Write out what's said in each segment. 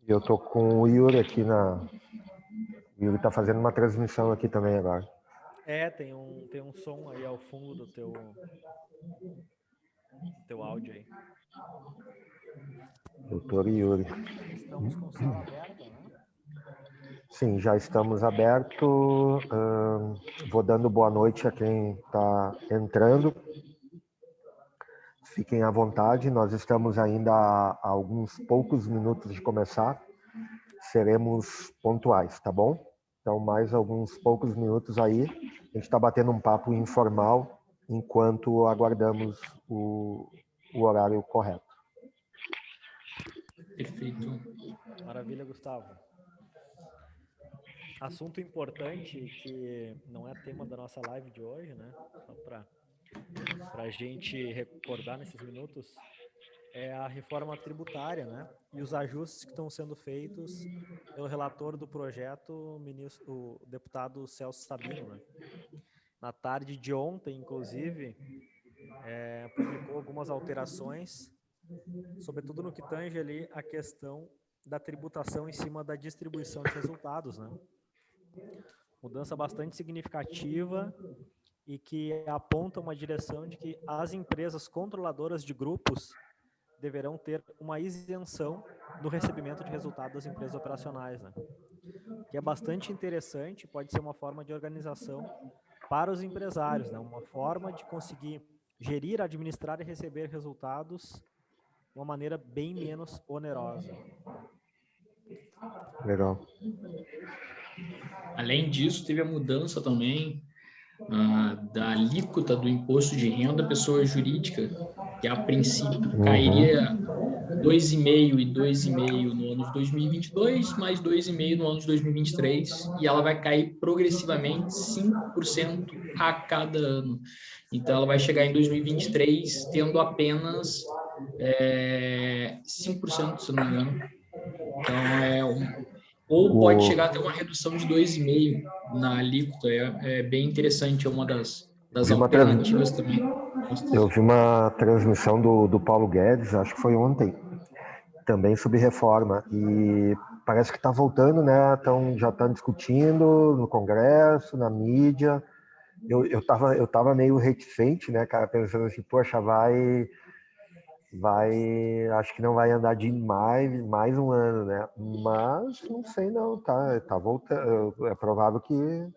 Eu tô com o Yuri aqui O Yuri tá fazendo uma transmissão aqui também agora. Tem um som aí ao fundo do teu áudio aí. Doutor Yuri. Estamos com sala aberta, né? Sim, já estamos abertos. Vou dando boa noite a quem está entrando. Fiquem à vontade, nós estamos ainda a alguns poucos minutos de começar. Seremos pontuais, tá bom? Então, mais alguns poucos minutos aí. A gente está batendo um papo informal enquanto aguardamos o horário correto. Perfeito. Maravilha, Gustavo. Assunto importante que não é tema da nossa live de hoje, né? Só para a gente recordar nesses minutos, é a reforma tributária, né? E os ajustes que estão sendo feitos pelo relator do projeto, o deputado Celso Sabino, né? Na tarde de ontem, inclusive, publicou algumas alterações, sobretudo no que tange ali a questão da tributação em cima da distribuição de resultados, né? Mudança bastante significativa e que aponta uma direção de que as empresas controladoras de grupos deverão ter uma isenção no recebimento de resultados das empresas operacionais, né? Que é bastante interessante, pode ser uma forma de organização para os empresários, né? Uma forma de conseguir gerir, administrar e receber resultados de uma maneira bem menos onerosa. Legal. Além disso, teve a mudança também da alíquota do imposto de renda da pessoa jurídica, que a princípio cairia 2,5% e 2,5% no ano de 2022, mais 2,5% no ano de 2023, e ela vai cair progressivamente 5% a cada ano. Então, ela vai chegar em 2023 tendo apenas 5%, se não me engano. Então, ou pode chegar até uma redução de 2,5% na alíquota. É bem interessante, é uma das alternativas também. Eu vi uma transmissão do Paulo Guedes, acho que foi ontem, também sobre reforma. E parece que está voltando, né? Já estão discutindo no Congresso, na mídia. Eu tava meio reticente, né, cara, pensando assim, poxa, acho que não vai andar de mais um ano, né? Mas não sei não, tá voltando. É provável que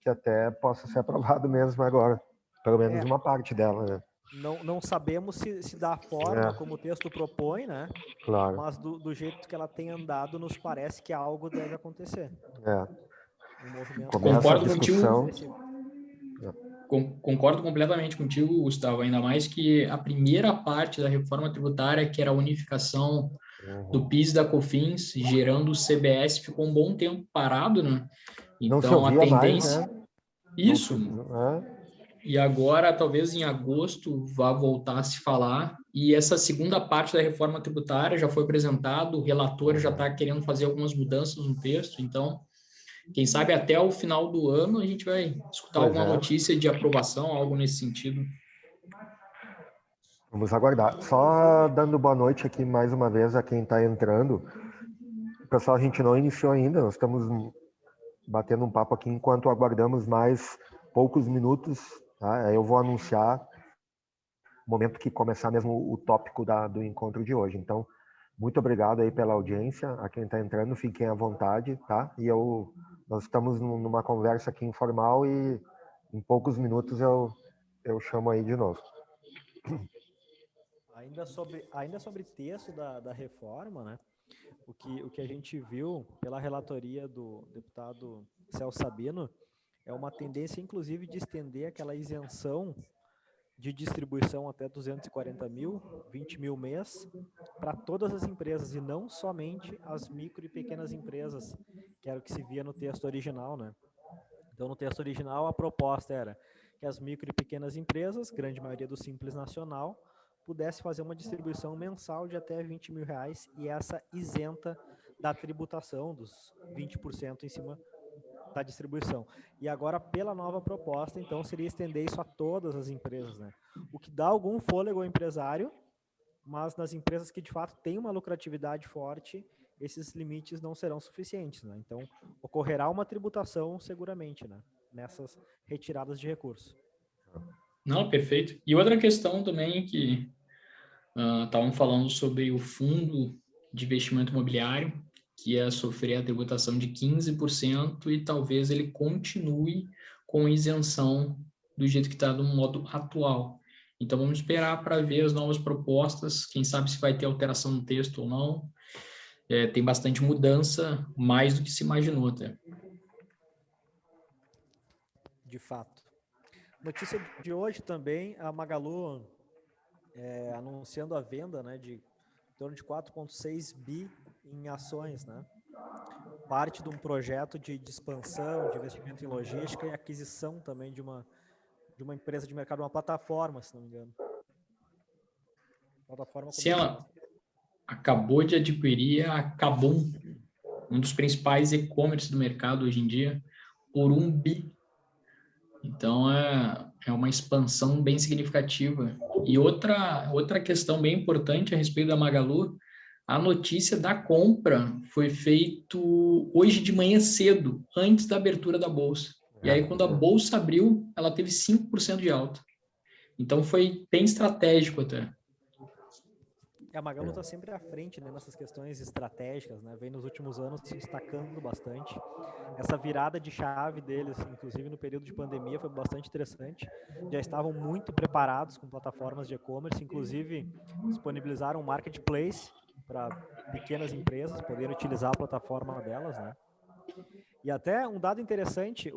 até possa ser aprovado mesmo agora, pelo menos uma parte dela, né? Não sabemos se da forma como o texto propõe, né? Claro. Mas do jeito que ela tem andado, nos parece que algo deve acontecer. Um movimento. Concordo contigo. Concordo completamente contigo, Gustavo, ainda mais que a primeira parte da reforma tributária, que era a unificação do PIS e da COFINS, gerando o CBS, ficou um bom tempo parado, né? Então, a tendência... Mais, né? Isso. E agora, talvez em agosto, vá voltar a se falar. E essa segunda parte da reforma tributária já foi apresentado, o relator já está querendo fazer algumas mudanças no texto, então... Quem sabe até o final do ano a gente vai escutar alguma notícia de aprovação, algo nesse sentido. Vamos aguardar. Só dando boa noite aqui mais uma vez a quem está entrando. Pessoal, a gente não iniciou ainda, nós estamos batendo um papo aqui enquanto aguardamos mais poucos minutos. Tá? Eu vou anunciar o momento que começar mesmo o tópico do encontro de hoje. Então, muito obrigado aí pela audiência, a quem está entrando, fiquem à vontade, tá? E nós estamos numa conversa aqui informal e em poucos minutos eu chamo aí de novo. Ainda sobre texto da reforma, né? O que a gente viu pela relatoria do deputado Celso Sabino é uma tendência, inclusive, de estender aquela isenção de distribuição até 240 mil, 20 mil mês, para todas as empresas e não somente as micro e pequenas empresas, que era o que se via no texto original, né? Então, no texto original, a proposta era que as micro e pequenas empresas, grande maioria do Simples Nacional, pudesse fazer uma distribuição mensal de até 20 mil reais e essa isenta da tributação dos 20% em cima cortar a distribuição. E agora, pela nova proposta, então, seria estender isso a todas as empresas, né? O que dá algum fôlego ao empresário, mas nas empresas que, de fato, têm uma lucratividade forte, esses limites não serão suficientes, né? Então, ocorrerá uma tributação, seguramente, né? Nessas retiradas de recursos. Não, perfeito. E outra questão também que estavam falando sobre o fundo de investimento imobiliário, que ia sofrer a tributação de 15% e talvez ele continue com isenção do jeito que está no modo atual. Então, vamos esperar para ver as novas propostas, quem sabe se vai ter alteração no texto ou não. Tem bastante mudança, mais do que se imaginou até. De fato. Notícia de hoje também, a Magalu anunciando a venda, né, de em torno de 4,6 bi em ações, né? Parte de um projeto de expansão, de investimento em logística e aquisição também de uma empresa de mercado, uma plataforma, se não me engano. Plataforma Se ela acabou de adquirir a Kabum, um dos principais e-commerce do mercado hoje em dia, por 1 bi. Então, é uma expansão bem significativa. E outra questão bem importante a respeito da Magalu, a notícia da compra foi feita hoje de manhã cedo, antes da abertura da bolsa. E aí, quando a bolsa abriu, ela teve 5% de alta. Então, foi bem estratégico até. A Magalu está sempre à frente, né, nessas questões estratégicas, né? Vem nos últimos anos se destacando bastante. Essa virada de chave deles, inclusive no período de pandemia, foi bastante interessante. Já estavam muito preparados com plataformas de e-commerce, inclusive disponibilizaram um marketplace para pequenas empresas poderem utilizar a plataforma delas, né? E até um dado interessante,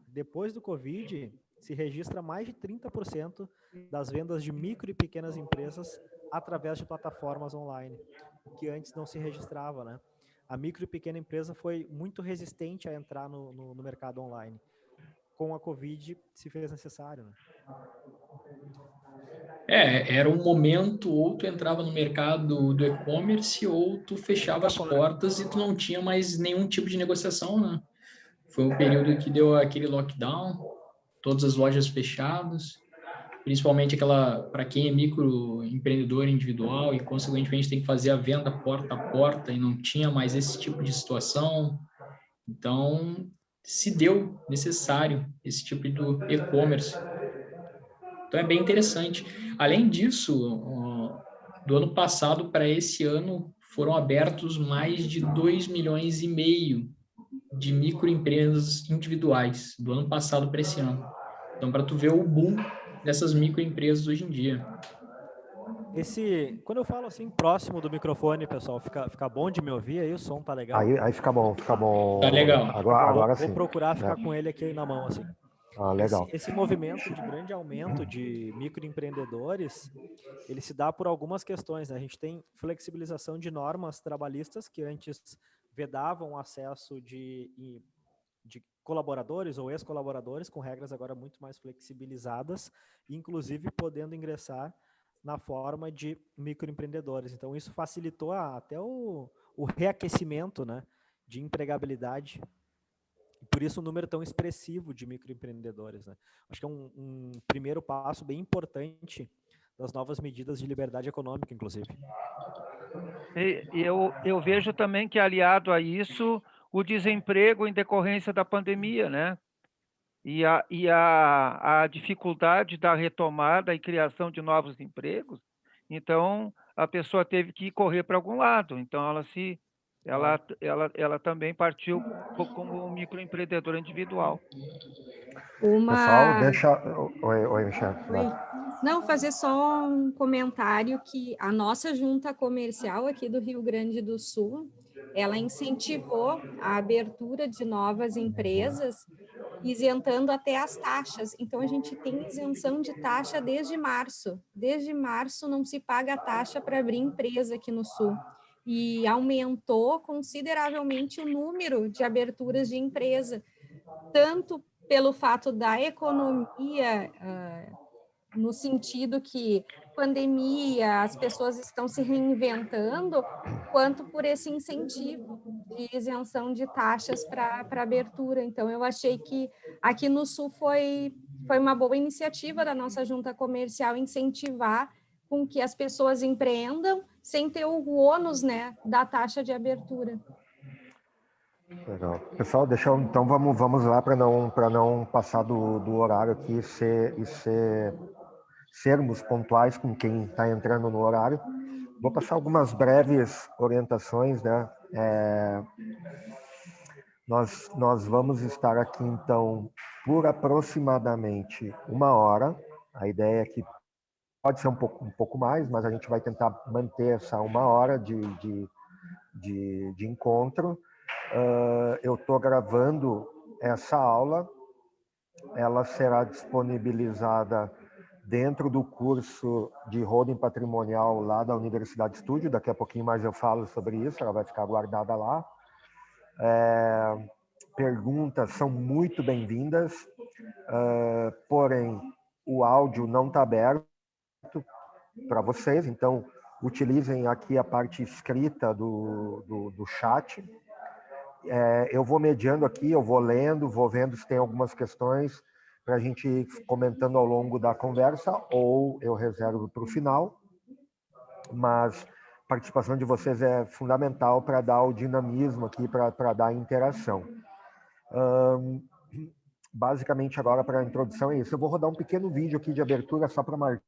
depois do Covid, se registra mais de 30% das vendas de micro e pequenas empresas através de plataformas online, o que antes não se registrava, né? A micro e pequena empresa foi muito resistente a entrar no mercado online. Com a Covid, se fez necessário, né? Era um momento, ou tu entrava no mercado do e-commerce, ou tu fechava as portas e tu não tinha mais nenhum tipo de negociação, né? Foi um período que deu aquele lockdown, todas as lojas fechadas, principalmente para quem é microempreendedor individual e, consequentemente, tem que fazer a venda porta a porta e não tinha mais esse tipo de situação. Então, se deu necessário esse tipo de e-commerce. Então, é bem interessante. Além disso, do ano passado para esse ano, foram abertos mais de 2,5 milhões de microempresas individuais, do ano passado para esse ano. Então, para tu ver o boom dessas microempresas hoje em dia. Quando eu falo assim próximo do microfone, pessoal, fica bom de me ouvir aí? O som tá legal? Aí fica bom. Tá legal. Agora sim. Vou procurar ficar com ele aqui na mão, assim. Legal. Esse movimento de grande aumento de microempreendedores, ele se dá por algumas questões, né? A gente tem flexibilização de normas trabalhistas que antes vedavam o acesso de colaboradores ou ex-colaboradores, com regras agora muito mais flexibilizadas, inclusive podendo ingressar na forma de microempreendedores. Então, isso facilitou até o reaquecimento, né, de empregabilidade. E por isso o número tão expressivo de microempreendedores, né? Acho que é um primeiro passo bem importante das novas medidas de liberdade econômica, inclusive. Eu vejo também que, aliado a isso, o desemprego em decorrência da pandemia, né? E a dificuldade da retomada e criação de novos empregos. Então, a pessoa teve que correr para algum lado. Então, ela também partiu como um microempreendedor individual. Pessoal, deixa... Oi, Michel. Oi. Não, fazer só um comentário que a nossa junta comercial aqui do Rio Grande do Sul, ela incentivou a abertura de novas empresas, isentando até as taxas. Então, a gente tem isenção de taxa desde março. Desde março não se paga a taxa para abrir empresa aqui no Sul. E aumentou consideravelmente o número de aberturas de empresa, tanto pelo fato da economia, no sentido que pandemia, as pessoas estão se reinventando, quanto por esse incentivo. de isenção de taxas para abertura. Então, eu achei que aqui no Sul foi uma boa iniciativa da nossa junta comercial incentivar com que as pessoas empreendam sem ter o ônus, né, da taxa de abertura. Legal. Pessoal, então vamos lá para não passar do horário aqui e sermos pontuais com quem está entrando no horário. Vou passar algumas breves orientações, né? Nós vamos estar aqui, então, por aproximadamente 1 hora. A ideia é que pode ser um pouco mais, mas a gente vai tentar manter essa 1 hora de encontro. Eu estou gravando essa aula, ela será disponibilizada dentro do curso de holding patrimonial lá da Universidade Estúdio. Daqui a pouquinho mais eu falo sobre isso, ela vai ficar guardada lá. Perguntas são muito bem-vindas, porém o áudio não está aberto para vocês, então utilizem aqui a parte escrita do chat. Eu vou mediando aqui, eu vou lendo, vou vendo se tem algumas questões para a gente ir comentando ao longo da conversa, ou eu reservo para o final, mas a participação de vocês é fundamental para dar o dinamismo aqui, para dar a interação. Basicamente, agora, para a introdução é isso. Eu vou rodar um pequeno vídeo aqui de abertura, só para marcar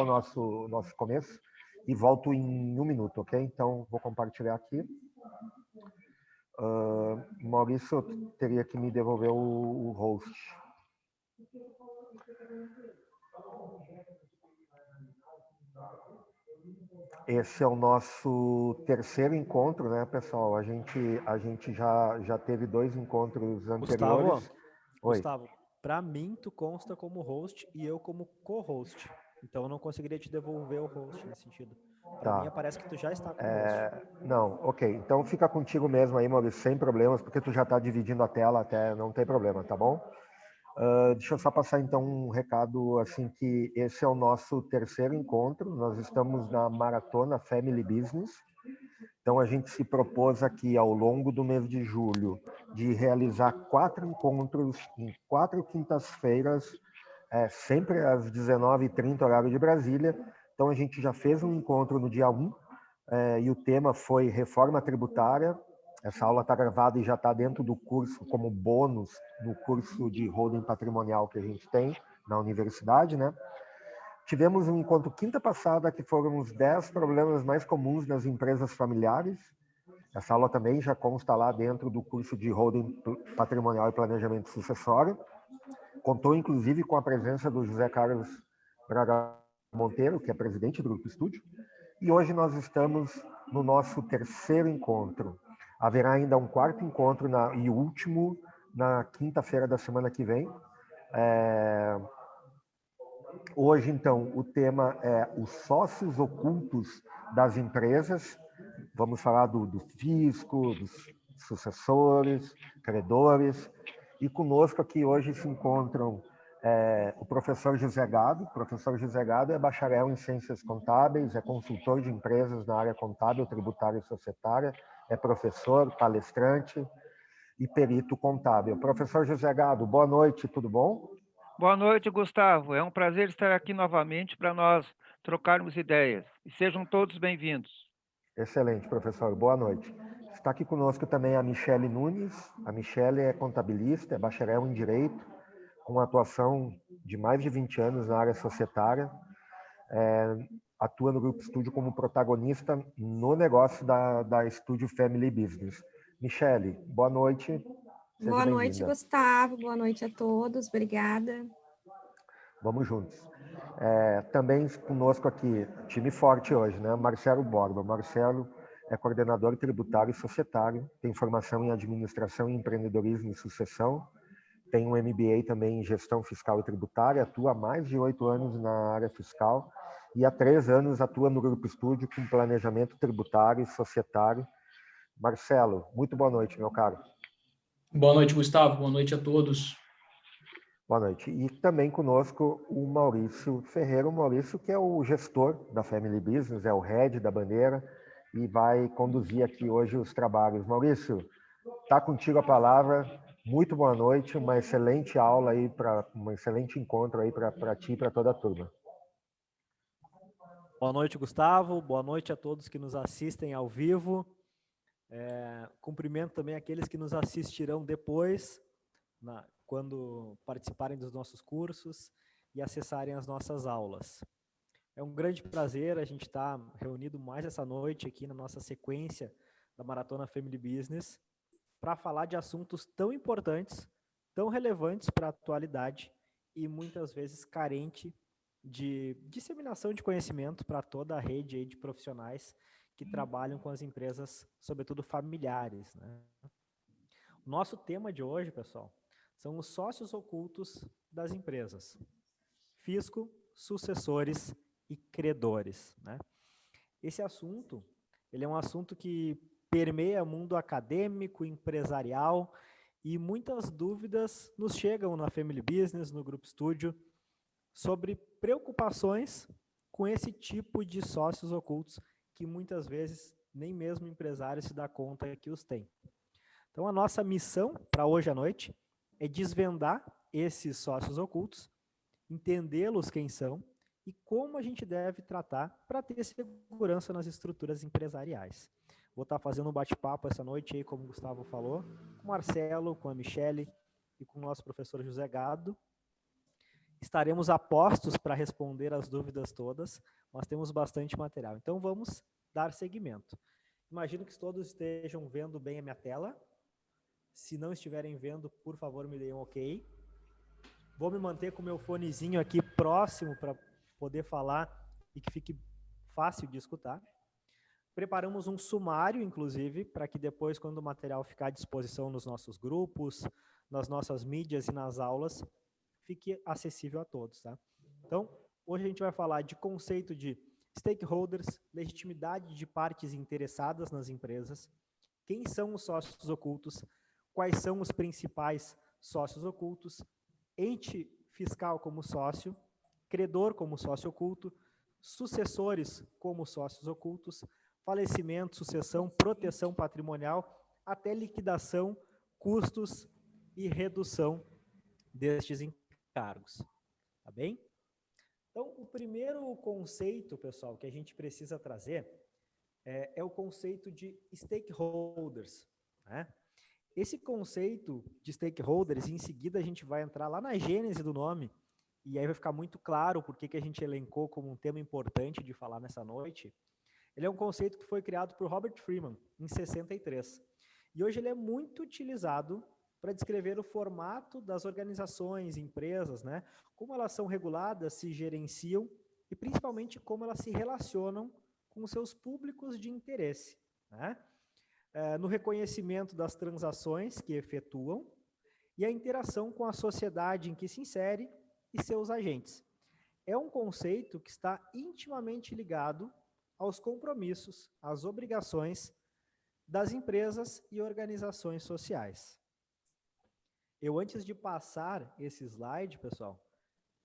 o nosso começo, e volto em 1 minuto, ok? Então, vou compartilhar aqui. Maurício teria que me devolver o host. Esse é o nosso terceiro encontro, né, pessoal? A gente já teve 2 encontros anteriores. Gustavo, para mim tu consta como host e eu como co-host. Então eu não conseguiria te devolver o host nesse sentido. Para mim parece que tu já está como host. Não, ok. Então fica contigo mesmo aí, Maurício, sem problemas, porque tu já está dividindo a tela, até não tem problema, tá bom? Deixa eu só passar então um recado, assim, que esse é o nosso terceiro encontro. Nós estamos na Maratona Family Business. Então a gente se propôs aqui ao longo do mês de julho de realizar 4 encontros em 4 quintas-feiras, sempre às 19h30, horário de Brasília. Então a gente já fez um encontro no dia 1, e o tema foi reforma tributária. Essa aula está gravada e já está dentro do curso, como bônus, no curso de holding patrimonial que a gente tem na universidade, né? Tivemos um encontro quinta passada, que foram os 10 problemas mais comuns nas empresas familiares. Essa aula também já consta lá dentro do curso de holding patrimonial e planejamento sucessório. Contou, inclusive, com a presença do José Carlos Braga Monteiro, que é presidente do Grupo Estúdio. E hoje nós estamos no nosso terceiro encontro. Haverá ainda um 4º encontro e último na quinta-feira da semana que vem. Hoje, então, o tema é os sócios ocultos das empresas. Vamos falar do fisco, dos sucessores, credores. E conosco aqui hoje se encontram o professor José Gado. O professor José Gado é bacharel em Ciências Contábeis, é consultor de empresas na área contábil, tributária e societária, é professor, palestrante e perito contábil. Professor José Gado, boa noite, tudo bom? Boa noite, Gustavo. É um prazer estar aqui novamente para nós trocarmos ideias. E sejam todos bem-vindos. Excelente, professor. Boa noite. Está aqui conosco também a Michele Nunes. A Michele é contabilista, é bacharel em Direito, com atuação de mais de 20 anos na área societária. Atua no Grupo Estúdio como protagonista no negócio da Estúdio Family Business. Michele, boa noite. Boa noite, Gustavo. Boa noite a todos. Obrigada. Vamos juntos. Também conosco aqui, time forte hoje, né? Marcelo Borba. Marcelo é coordenador tributário e societário, tem formação em administração e empreendedorismo e sucessão, tem um MBA também em gestão fiscal e tributária, atua há mais de 8 anos na área fiscal e há 3 anos atua no Grupo Estúdio com planejamento tributário e societário. Marcelo, muito boa noite, meu caro. Boa noite, Gustavo. Boa noite a todos. Boa noite. E também conosco o Maurício Ferreira, o Maurício que é o gestor da Family Business, é o head da bandeira e vai conduzir aqui hoje os trabalhos. Maurício, está contigo a palavra. Muito boa noite, uma excelente aula aí, um excelente encontro aí para ti e para toda a turma. Boa noite, Gustavo. Boa noite a todos que nos assistem ao vivo. Cumprimento também aqueles que nos assistirão depois, quando participarem dos nossos cursos e acessarem as nossas aulas. É um grande prazer a gente estar reunido mais essa noite aqui na nossa sequência da Maratona Family Business para falar de assuntos tão importantes, tão relevantes para a atualidade e muitas vezes carente de disseminação de conhecimento para toda a rede aí de profissionais que trabalham com as empresas, sobretudo familiares, né? O nosso tema de hoje, pessoal, são os sócios ocultos das empresas. Fisco, sucessores e credores, né? Esse assunto, ele é um assunto que permeia o mundo acadêmico, empresarial, e muitas dúvidas nos chegam na Family Business, no Grupo Studio, sobre preocupações com esse tipo de sócios ocultos que muitas vezes nem mesmo o empresário se dá conta que os tem. Então, a nossa missão para hoje à noite é desvendar esses sócios ocultos, entendê-los quem são e como a gente deve tratar para ter segurança nas estruturas empresariais. Vou estar fazendo um bate-papo essa noite aí, como o Gustavo falou, com o Marcelo, com a Michele e com o nosso professor José Gado. Estaremos a postos para responder as dúvidas todas, mas temos bastante material. Então, vamos dar seguimento. Imagino que todos estejam vendo bem a minha tela. Se não estiverem vendo, por favor, me deem um ok. Vou me manter com o meu fonezinho aqui próximo para poder falar e que fique fácil de escutar. Preparamos um sumário, inclusive, para que depois, quando o material ficar à disposição nos nossos grupos, nas nossas mídias e nas aulas, fique acessível a todos, tá? Então, hoje a gente vai falar de conceito de stakeholders, legitimidade de partes interessadas nas empresas, quem são os sócios ocultos, quais são os principais sócios ocultos, ente fiscal como sócio, credor como sócio oculto, sucessores como sócios ocultos, falecimento, sucessão, proteção patrimonial, até liquidação, custos e redução destes encargos. Tá bem? Então, o primeiro conceito, pessoal, que a gente precisa trazer é o conceito de stakeholders, né? Esse conceito de stakeholders, em seguida a gente vai entrar lá na gênese do nome, e aí vai ficar muito claro por que a gente elencou como um tema importante de falar nessa noite. Ele é um conceito que foi criado por Robert Freeman, em 63. E hoje ele é muito utilizado para descrever o formato das organizações, empresas, né? Como elas são reguladas, se gerenciam e principalmente como elas se relacionam com os seus públicos de interesse, né? No reconhecimento das transações que efetuam e a interação com a sociedade em que se insere e seus agentes. É um conceito que está intimamente ligado aos compromissos, às obrigações das empresas e organizações sociais. Eu, antes de passar esse slide, pessoal,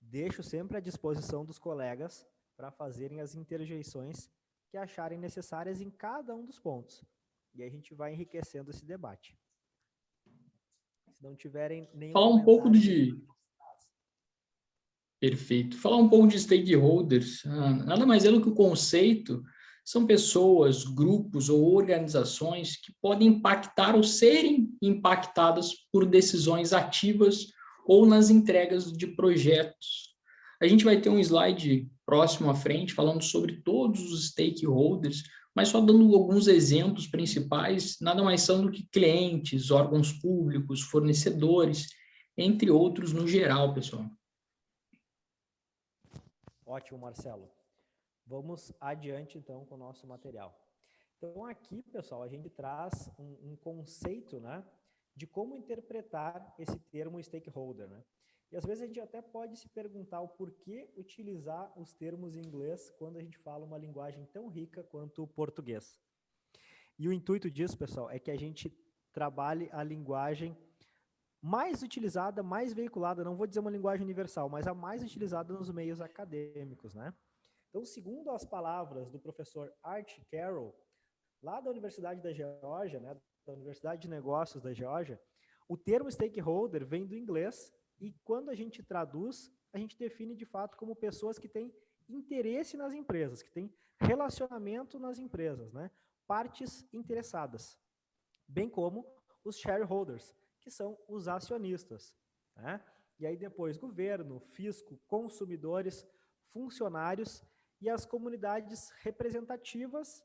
deixo sempre à disposição dos colegas para fazerem as interjeições que acharem necessárias em cada um dos pontos. E aí a gente vai enriquecendo esse debate. Se não tiverem nenhum Falar um pouco de... Perfeito. Falar um pouco de stakeholders, nada mais é do que o conceito, são pessoas, grupos ou organizações que podem impactar ou serem impactadas por decisões ativas ou nas entregas de projetos. A gente vai ter um slide próximo à frente falando sobre todos os stakeholders, mas só dando alguns exemplos principais, nada mais são do que clientes, órgãos públicos, fornecedores, entre outros no geral, pessoal. Ótimo, Marcelo. Vamos adiante, então, com o nosso material. Então, aqui, pessoal, a gente traz um conceito, né, de como interpretar esse termo stakeholder, né? E, às vezes, a gente até pode se perguntar o porquê utilizar os termos em inglês quando a gente fala uma linguagem tão rica quanto o português. E o intuito disso, pessoal, é que a gente trabalhe a linguagem mais utilizada, mais veiculada, não vou dizer uma linguagem universal, mas a mais utilizada nos meios acadêmicos, né? Então, segundo as palavras do professor Art Carroll, lá da Universidade da Geórgia, né, da Universidade de Negócios da Geórgia, o termo stakeholder vem do inglês e quando a gente traduz, a gente define de fato como pessoas que têm interesse nas empresas, que têm relacionamento nas empresas, né? Partes interessadas, bem como os shareholders, que são os acionistas, né? E aí depois governo, fisco, consumidores, funcionários e as comunidades representativas,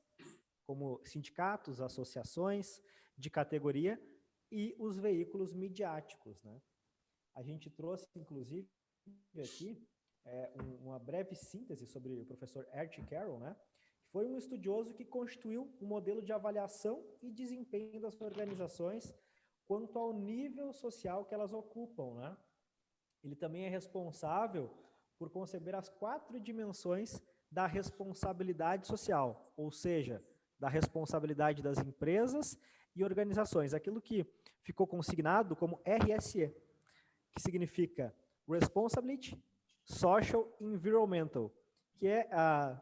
como sindicatos, associações de categoria e os veículos midiáticos, né? A gente trouxe, inclusive, aqui uma breve síntese sobre o professor Archie Carroll, né? Que foi um estudioso que constituiu um modelo de avaliação e desempenho das organizações quanto ao nível social que elas ocupam, né? Ele também é responsável por conceber as 4 dimensões da responsabilidade social, ou seja, da responsabilidade das empresas e organizações, aquilo que ficou consignado como RSE, que significa Responsibility, Social e Environmental, que é,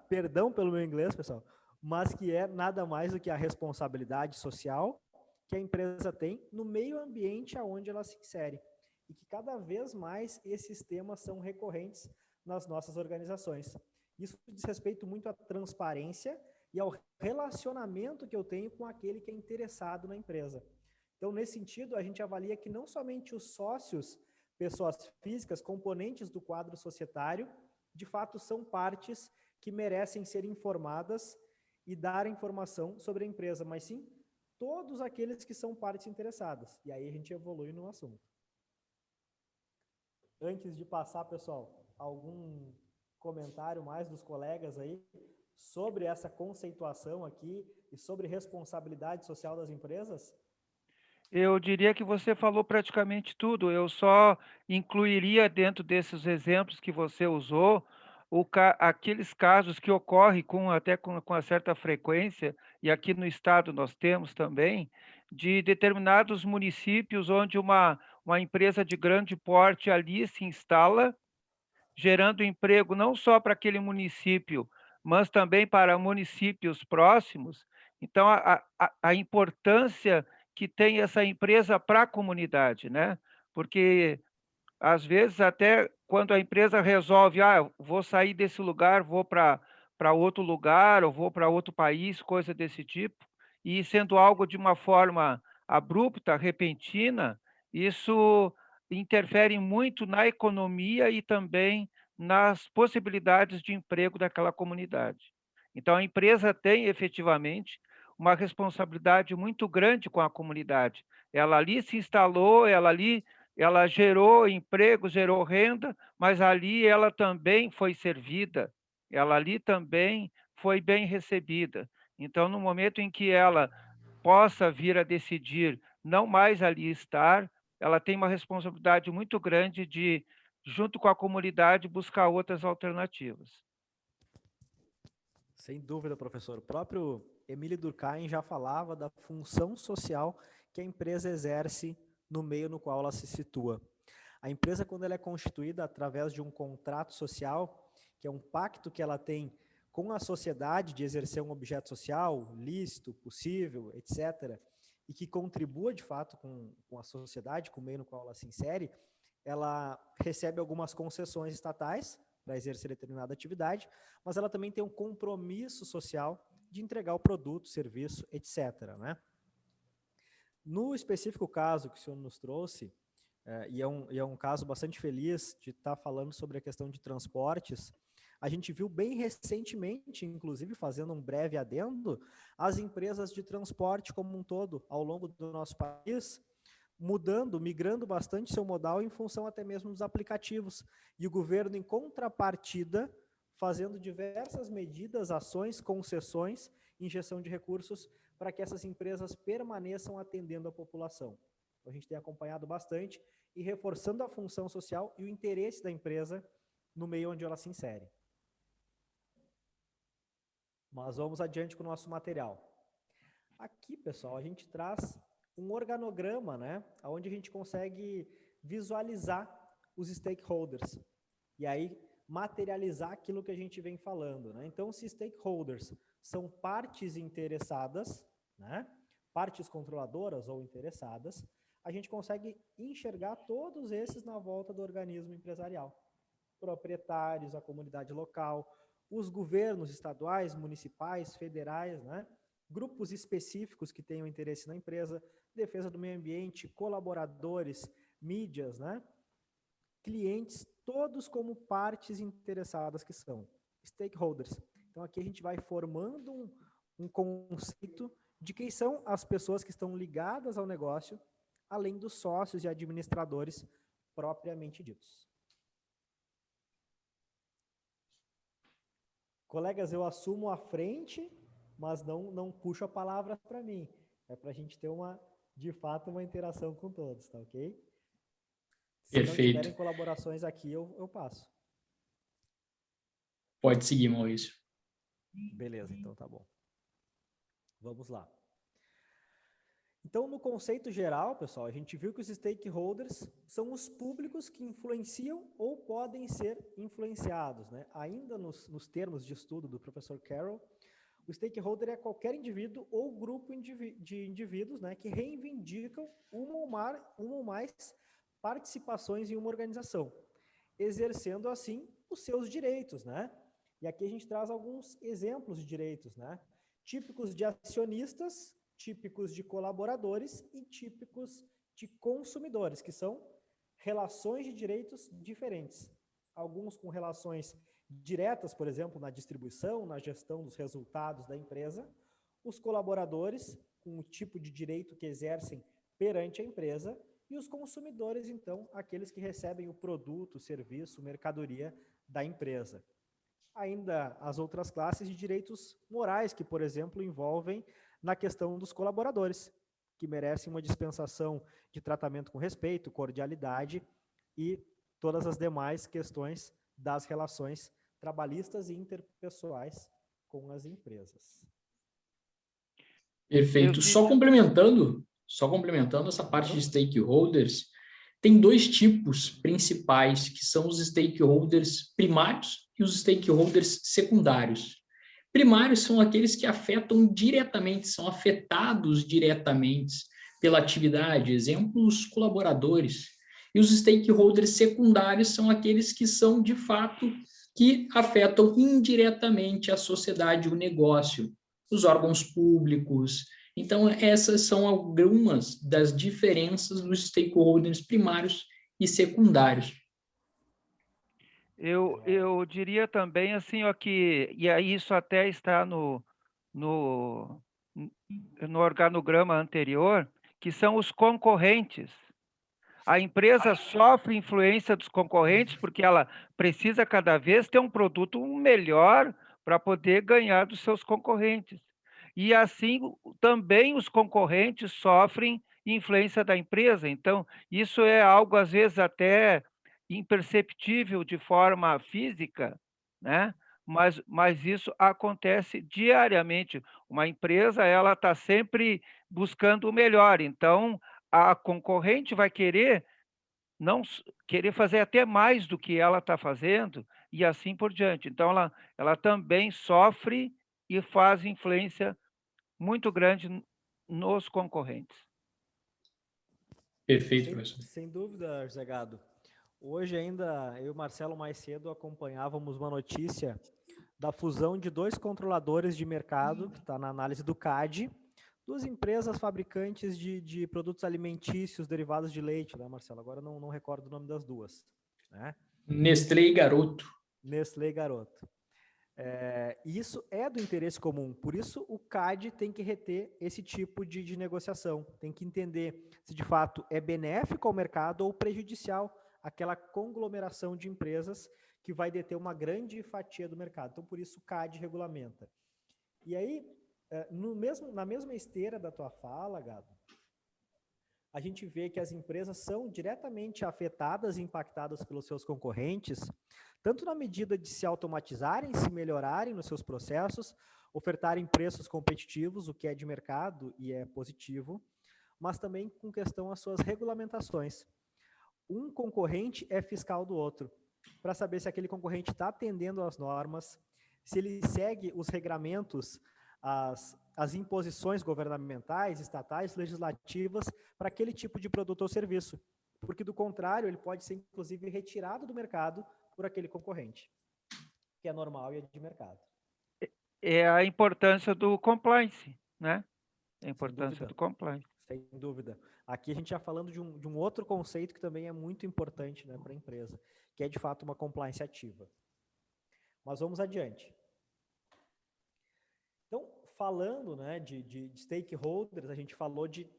perdão pelo meu inglês, pessoal, mas que é nada mais do que a responsabilidade social que a empresa tem no meio ambiente aonde ela se insere. E que cada vez mais esses temas são recorrentes nas nossas organizações. Isso diz respeito muito à transparência e ao relacionamento que eu tenho com aquele que é interessado na empresa. Então, nesse sentido, a gente avalia que não somente os sócios, pessoas físicas, componentes do quadro societário, de fato são partes que merecem ser informadas e dar informação sobre a empresa, mas sim todos aqueles que são partes interessadas. E aí a gente evolui no assunto. Antes de passar, pessoal, algum comentário mais dos colegas aí sobre essa conceituação aqui e sobre responsabilidade social das empresas? Eu diria que você falou praticamente tudo. Eu só incluiria dentro desses exemplos que você usou aqueles casos que ocorrem até com uma certa frequência, e aqui no estado nós temos também, de determinados municípios onde uma empresa de grande porte ali se instala, gerando emprego não só para aquele município, mas também para municípios próximos. Então, a importância que tem essa empresa para a comunidade, né? Porque, às vezes, até quando a empresa resolve, vou sair desse lugar, vou para outro lugar, ou vou para outro país, coisa desse tipo, e sendo algo de uma forma abrupta, repentina, isso interfere muito na economia e também nas possibilidades de emprego daquela comunidade. Então, a empresa tem efetivamente uma responsabilidade muito grande com a comunidade. Ela ali se instalou, ela gerou emprego, gerou renda, mas ali ela também foi servida, ela ali também foi bem recebida. Então, no momento em que ela possa vir a decidir não mais ali estar, ela tem uma responsabilidade muito grande de, junto com a comunidade, buscar outras alternativas. Sem dúvida, professor. O próprio Emílio Durkheim já falava da função social que a empresa exerce no meio no qual ela se situa. A empresa, quando ela é constituída através de um contrato social, que é um pacto que ela tem com a sociedade de exercer um objeto social, lícito, possível, etc., e que contribua, de fato, com a sociedade, com o meio no qual ela se insere, ela recebe algumas concessões estatais para exercer determinada atividade, mas ela também tem um compromisso social de entregar o produto, serviço, etc., né? No específico caso que o senhor nos trouxe, e é um caso bastante feliz de estar falando sobre a questão de transportes, a gente viu bem recentemente, inclusive fazendo um breve adendo, as empresas de transporte como um todo, ao longo do nosso país, migrando bastante seu modal em função até mesmo dos aplicativos. E o governo, em contrapartida, fazendo diversas medidas, ações, concessões, injeção de recursos para que essas empresas permaneçam atendendo a população. Então, a gente tem acompanhado bastante e reforçando a função social e o interesse da empresa no meio onde ela se insere. Mas vamos adiante com o nosso material. Aqui, pessoal, a gente traz um organograma, né, onde a gente consegue visualizar os stakeholders e aí materializar aquilo que a gente vem falando, né? Então, se stakeholders são partes interessadas, né? Partes controladoras ou interessadas, a gente consegue enxergar todos esses na volta do organismo empresarial. Proprietários, a comunidade local, os governos estaduais, municipais, federais, né? Grupos específicos que tenham interesse na empresa, defesa do meio ambiente, colaboradores, mídias, né? Clientes, todos como partes interessadas que são stakeholders. Então aqui a gente vai formando um conceito de quem são as pessoas que estão ligadas ao negócio, além dos sócios e administradores propriamente ditos. Colegas, eu assumo a frente, mas não puxo a palavra para mim. É para a gente ter de fato uma interação com todos, tá ok? Se Perfeito. não tiverem colaborações aqui, eu passo. Pode seguir, Maurício. Beleza, então tá bom. Vamos lá. Então, no conceito geral, pessoal, a gente viu que os stakeholders são os públicos que influenciam ou podem ser influenciados, né? Ainda nos termos de estudo do professor Carroll, o stakeholder é qualquer indivíduo ou grupo de indivíduos, né, que reivindicam uma ou mais participações em uma organização, exercendo assim os seus direitos, né? E aqui a gente traz alguns exemplos de direitos, né? Típicos de acionistas, típicos de colaboradores e típicos de consumidores, que são relações de direitos diferentes. Alguns com relações diretas, por exemplo, na distribuição, na gestão dos resultados da empresa. Os colaboradores, com o tipo de direito que exercem perante a empresa. E os consumidores, então, aqueles que recebem o produto, o serviço, mercadoria da empresa. Ainda as outras classes de direitos morais, que, por exemplo, envolvem na questão dos colaboradores, que merecem uma dispensação de tratamento com respeito, cordialidade e todas as demais questões das relações trabalhistas e interpessoais com as empresas. Perfeito. Só complementando essa parte de stakeholders, tem dois tipos principais, que são os stakeholders primários e os stakeholders secundários. Primários são aqueles que afetam diretamente, são afetados diretamente pela atividade, exemplo, os colaboradores. E os stakeholders secundários são aqueles que são, de fato, que afetam indiretamente a sociedade, o negócio, os órgãos públicos. Então, essas são algumas das diferenças dos stakeholders primários e secundários. Eu diria também assim, ó, que, e aí isso até está no organograma anterior, que são os concorrentes. A empresa sofre influência dos concorrentes porque ela precisa cada vez ter um produto melhor para poder ganhar dos seus concorrentes. E assim também os concorrentes sofrem influência da empresa. Então, isso é algo às vezes até imperceptível de forma física, né? Mas isso acontece diariamente. Uma empresa, ela está sempre buscando o melhor. Então, a concorrente vai querer fazer até mais do que ela está fazendo e assim por diante. Então, ela também sofre e faz influência muito grande nos concorrentes. Perfeito, professor. Sem dúvida, José Gado. Hoje ainda, eu e o Marcelo mais cedo acompanhávamos uma notícia da fusão de 2 controladores de mercado, que está na análise do CAD, 2 empresas fabricantes de produtos alimentícios derivados de leite, né, Marcelo? Agora não recordo o nome das duas. Né? Nestlé e Garoto. Nestlé e Garoto. Isso é do interesse comum, por isso o CAD tem que reter esse tipo de negociação, tem que entender se de fato é benéfico ao mercado ou prejudicial àquela conglomeração de empresas que vai deter uma grande fatia do mercado. Então, por isso o CAD regulamenta. E aí, na mesma esteira da tua fala, Gado, a gente vê que as empresas são diretamente afetadas e impactadas pelos seus concorrentes, tanto na medida de se automatizarem, se melhorarem nos seus processos, ofertarem preços competitivos, o que é de mercado e é positivo, mas também com questão às suas regulamentações. Um concorrente é fiscal do outro, para saber se aquele concorrente está atendendo às normas, se ele segue os regramentos as imposições governamentais, estatais, legislativas para aquele tipo de produto ou serviço. Porque, do contrário, ele pode ser, inclusive, retirado do mercado por aquele concorrente, que é normal e é de mercado. É a importância do compliance, né? A Sem importância dúvida. do compliance. Sem dúvida. Aqui a gente já falando de um outro conceito que também é muito importante, né, para a empresa, que é, de fato, uma compliance ativa. Mas vamos adiante. Então, falando, né, de stakeholders, a gente falou de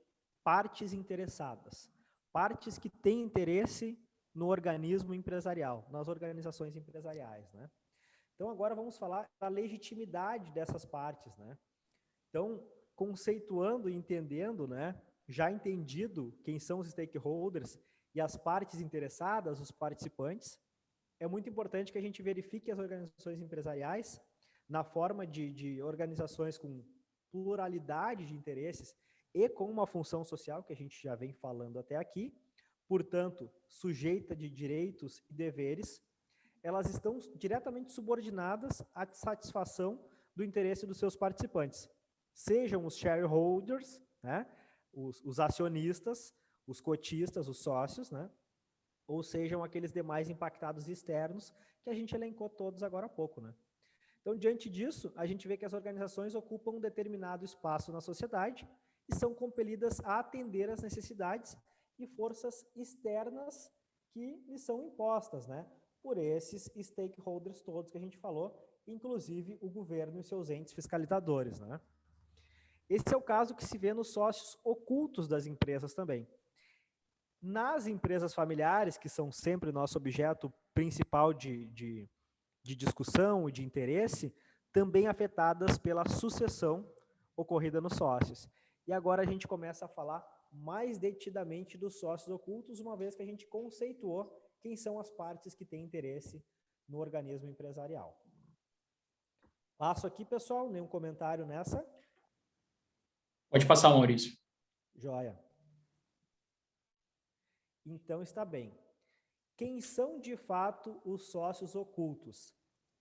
partes interessadas, partes que têm interesse no organismo empresarial, nas organizações empresariais, né? Então, agora vamos falar da legitimidade dessas partes, né? Então, conceituando e entendendo, né, já entendido quem são os stakeholders e as partes interessadas, os participantes, é muito importante que a gente verifique as organizações empresariais na forma de organizações com pluralidade de interesses e com uma função social, que a gente já vem falando até aqui, portanto, sujeita de direitos e deveres, elas estão diretamente subordinadas à satisfação do interesse dos seus participantes, sejam os shareholders, né, os acionistas, os cotistas, os sócios, né, ou sejam aqueles demais impactados externos que a gente elencou todos agora há pouco, né? Então, diante disso, a gente vê que as organizações ocupam um determinado espaço na sociedade e são compelidas a atender às necessidades e forças externas que lhes são impostas, né, por esses stakeholders todos que a gente falou, inclusive o governo e seus entes fiscalizadores, né? Esse é o caso que se vê nos sócios ocultos das empresas também. Nas empresas familiares, que são sempre nosso objeto principal de discussão e de interesse, também afetadas pela sucessão ocorrida nos sócios. E agora a gente começa a falar mais detidamente dos sócios ocultos, uma vez que a gente conceituou quem são as partes que têm interesse no organismo empresarial. Passo aqui, pessoal, nenhum comentário nessa? Pode passar, Maurício. Joia. Então está bem. Quem são de fato os sócios ocultos,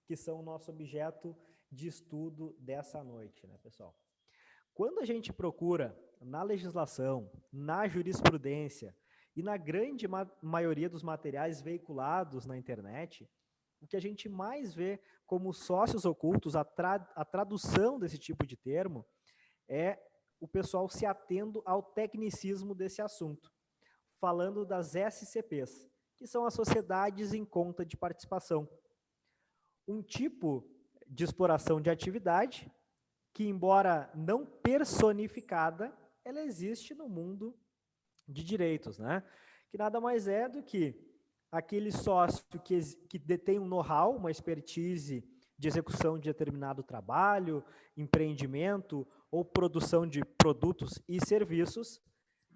que são o nosso objeto de estudo dessa noite, né, pessoal? Quando a gente procura na legislação, na jurisprudência e na grande maioria dos materiais veiculados na internet, o que a gente mais vê como sócios ocultos, a tradução desse tipo de termo, é o pessoal se atendo ao tecnicismo desse assunto, falando das SCPs, que são as sociedades em conta de participação. Um tipo de exploração de atividade que, embora não personificada, ela existe no mundo de direitos, né? Que nada mais é do que aquele sócio que detém um know-how, uma expertise de execução de determinado trabalho, empreendimento ou produção de produtos e serviços,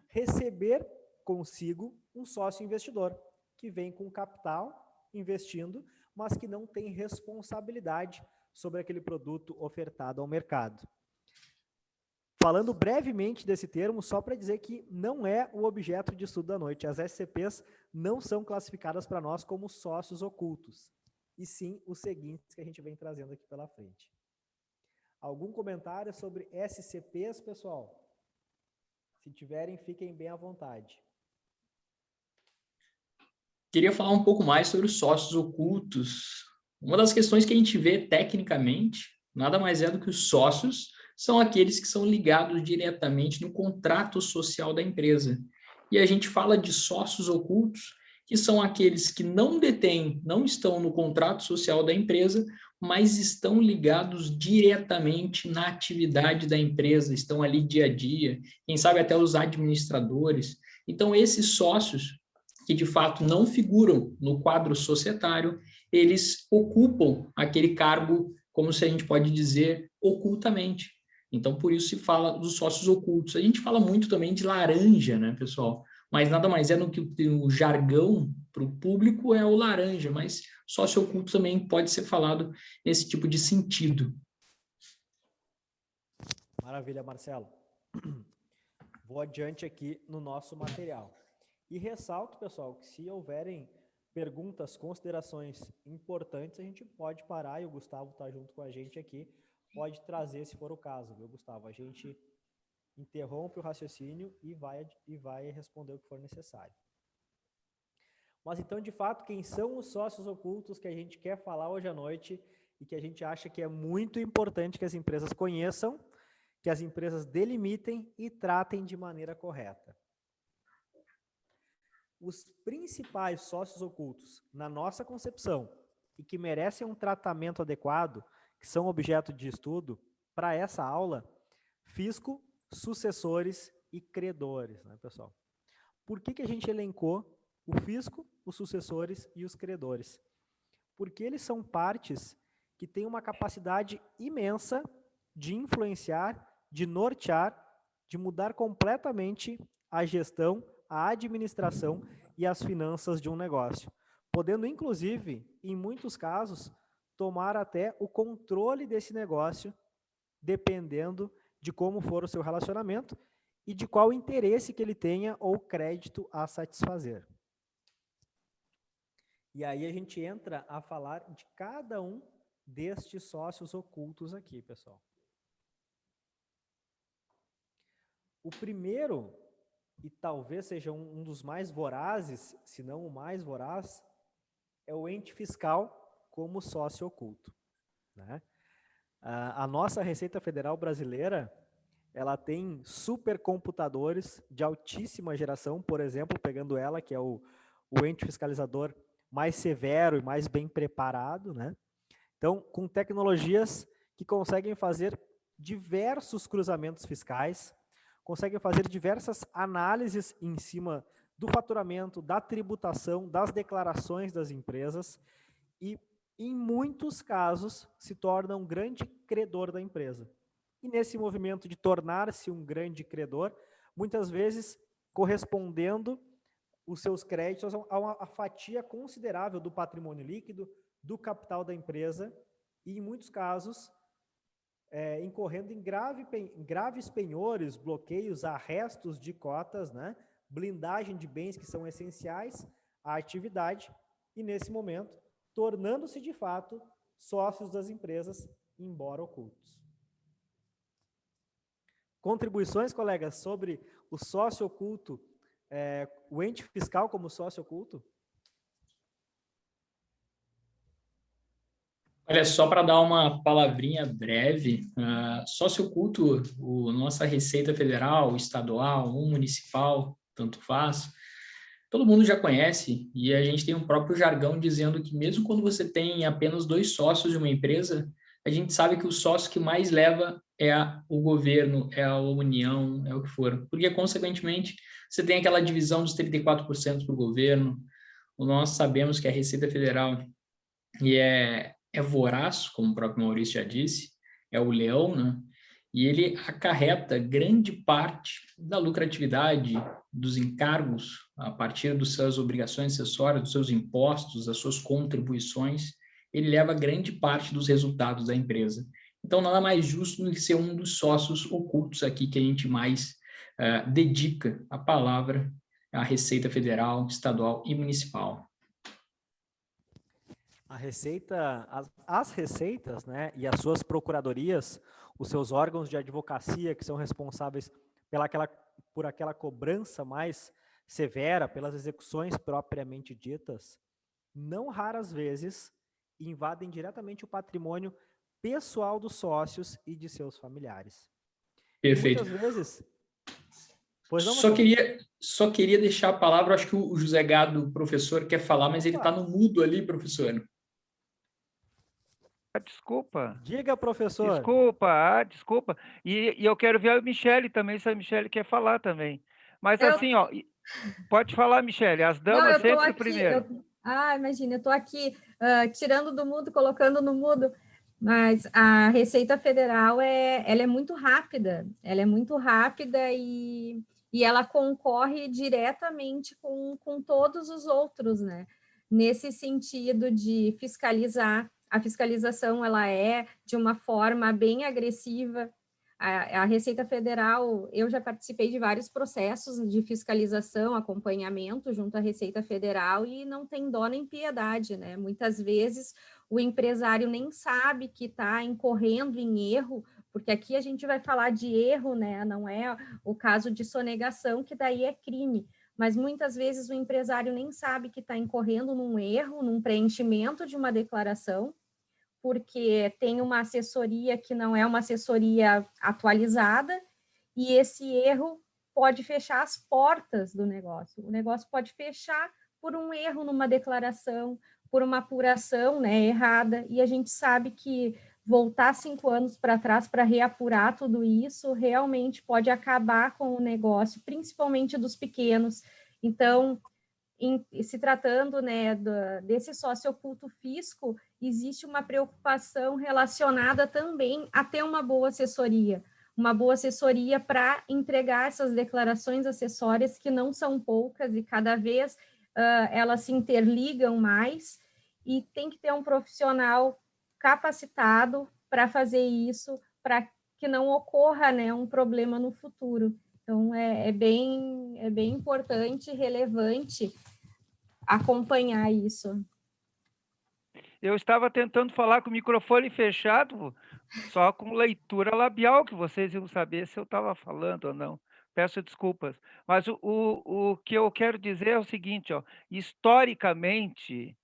receber consigo um sócio investidor, que vem com capital investindo, mas que não tem responsabilidade sobre aquele produto ofertado ao mercado. Falando brevemente desse termo, só para dizer que não é o objeto de estudo da noite. As SCPs não são classificadas para nós como sócios ocultos, e sim os seguintes que a gente vem trazendo aqui pela frente. Algum comentário sobre SCPs, pessoal? Se tiverem, fiquem bem à vontade. Queria falar um pouco mais sobre os sócios ocultos. Uma das questões que a gente vê tecnicamente, nada mais é do que os sócios são aqueles que são ligados diretamente no contrato social da empresa. E a gente fala de sócios ocultos, que são aqueles que não detêm, não estão no contrato social da empresa, mas estão ligados diretamente na atividade da empresa, estão ali dia a dia, quem sabe até os administradores. Então, esses sócios, que de fato não figuram no quadro societário, eles ocupam aquele cargo, como se a gente pode dizer, ocultamente. Então, por isso se fala dos sócios ocultos. A gente fala muito também de laranja, né, pessoal? Mas nada mais é do que o jargão para o público é o laranja, mas sócio oculto também pode ser falado nesse tipo de sentido. Maravilha, Marcelo. Vou adiante aqui no nosso material. E ressalto, pessoal, que se houverem perguntas, considerações importantes, a gente pode parar e o Gustavo está junto com a gente aqui pode trazer, se for o caso, viu, Gustavo? A gente interrompe o raciocínio e vai responder o que for necessário. Mas então, de fato, quem são os sócios ocultos que a gente quer falar hoje à noite e que a gente acha que é muito importante que as empresas conheçam, que as empresas delimitem e tratem de maneira correta? Os principais sócios ocultos, na nossa concepção, e que merecem um tratamento adequado, que são objeto de estudo para essa aula, fisco, sucessores e credores, né, pessoal? Por que a gente elencou o fisco, os sucessores e os credores? Porque eles são partes que têm uma capacidade imensa de influenciar, de nortear, de mudar completamente a gestão, a administração e as finanças de um negócio, podendo, inclusive, em muitos casos, tomar até o controle desse negócio, dependendo de como for o seu relacionamento e de qual interesse que ele tenha ou crédito a satisfazer. E aí a gente entra a falar de cada um destes sócios ocultos aqui, pessoal. O primeiro, e talvez seja um dos mais vorazes, se não o mais voraz, é o ente fiscal como sócio oculto, né? A nossa Receita Federal brasileira, ela tem supercomputadores de altíssima geração, por exemplo, pegando ela, que é o ente fiscalizador mais severo e mais bem preparado, né? Então, com tecnologias que conseguem fazer diversos cruzamentos fiscais, conseguem fazer diversas análises em cima do faturamento, da tributação, das declarações das empresas e, em muitos casos, se torna um grande credor da empresa. E nesse movimento de tornar-se um grande credor, muitas vezes correspondendo os seus créditos a uma fatia considerável do patrimônio líquido, do capital da empresa e, em muitos casos, incorrendo em graves penhores, bloqueios, arrestos de cotas, né? Blindagem de bens que são essenciais à atividade e, nesse momento, tornando-se, de fato, sócios das empresas, embora ocultos. Contribuições, colegas, sobre o sócio oculto, o ente fiscal como sócio oculto? Olha, só para dar uma palavrinha breve, sócio oculto, nossa Receita Federal, estadual ou municipal, tanto faz, todo mundo já conhece e a gente tem um próprio jargão dizendo que mesmo quando você tem apenas 2 sócios de uma empresa, a gente sabe que o sócio que mais leva é o governo, é a União, é o que for. Porque, consequentemente, você tem aquela divisão dos 34% para o governo. Nós sabemos que a Receita Federal é voraz, como o próprio Maurício já disse, é o leão, né? E ele acarreta grande parte da lucratividade, dos encargos, a partir das suas obrigações acessórias, dos seus impostos, das suas contribuições, ele leva grande parte dos resultados da empresa. Então, nada mais justo do que ser um dos sócios ocultos aqui que a gente mais dedica a palavra à Receita Federal, Estadual e Municipal. A Receita, as receitas, né, e as suas procuradorias, os seus órgãos de advocacia que são responsáveis por aquela cobrança mais severa, pelas execuções propriamente ditas, não raras vezes invadem diretamente o patrimônio pessoal dos sócios e de seus familiares. Perfeito. Muitas vezes... Pois não, só queria deixar a palavra, acho que o José Gado, professor, quer falar, mas ele está no mudo ali, professor. Desculpa. Diga, professor. Desculpa. E eu quero ver a Michele também, se a Michele quer falar também. Mas assim, ó, pode falar, Michele, as damas não, sempre aqui, primeiro. Imagina, eu estou aqui tirando do mudo, colocando no mudo, mas a Receita Federal, ela é muito rápida, e ela concorre diretamente com todos os outros, né? Nesse sentido de fiscalizar. A fiscalização, ela é de uma forma bem agressiva, A Receita Federal, eu já participei de vários processos de fiscalização, acompanhamento junto à Receita Federal e não tem dó nem piedade, né? Muitas vezes o empresário nem sabe que está incorrendo em erro, porque aqui a gente vai falar de erro, né? Não é o caso de sonegação, que daí é crime. Mas muitas vezes o empresário nem sabe que está incorrendo num erro, num preenchimento de uma declaração, porque tem uma assessoria que não é uma assessoria atualizada, e esse erro pode fechar as portas do negócio. O negócio pode fechar por um erro numa declaração, por uma apuração, né, errada, e a gente sabe que voltar 5 anos para trás para reapurar tudo isso realmente pode acabar com o negócio, principalmente dos pequenos. Então, se tratando, né, desse sócio oculto fisco, existe uma preocupação relacionada também a ter uma boa assessoria para entregar essas declarações acessórias, que não são poucas e cada vez elas se interligam mais, e tem que ter um profissional capacitado para fazer isso, para que não ocorra, né, um problema no futuro. Então, é bem importante e relevante acompanhar isso. Eu estava tentando falar com o microfone fechado, só com leitura labial, que vocês iam saber se eu estava falando ou não. Peço desculpas. Mas o que eu quero dizer é o seguinte, ó, historicamente,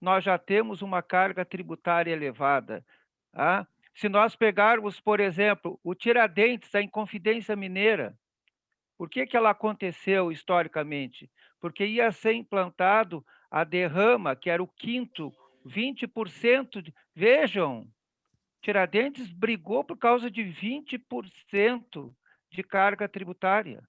nós já temos uma carga tributária elevada. Tá? Se nós pegarmos, por exemplo, o Tiradentes, a Inconfidência Mineira, por que ela aconteceu historicamente? Porque ia ser implantado a derrama, que era o quinto, 20%. Vejam, Tiradentes brigou por causa de 20% de carga tributária.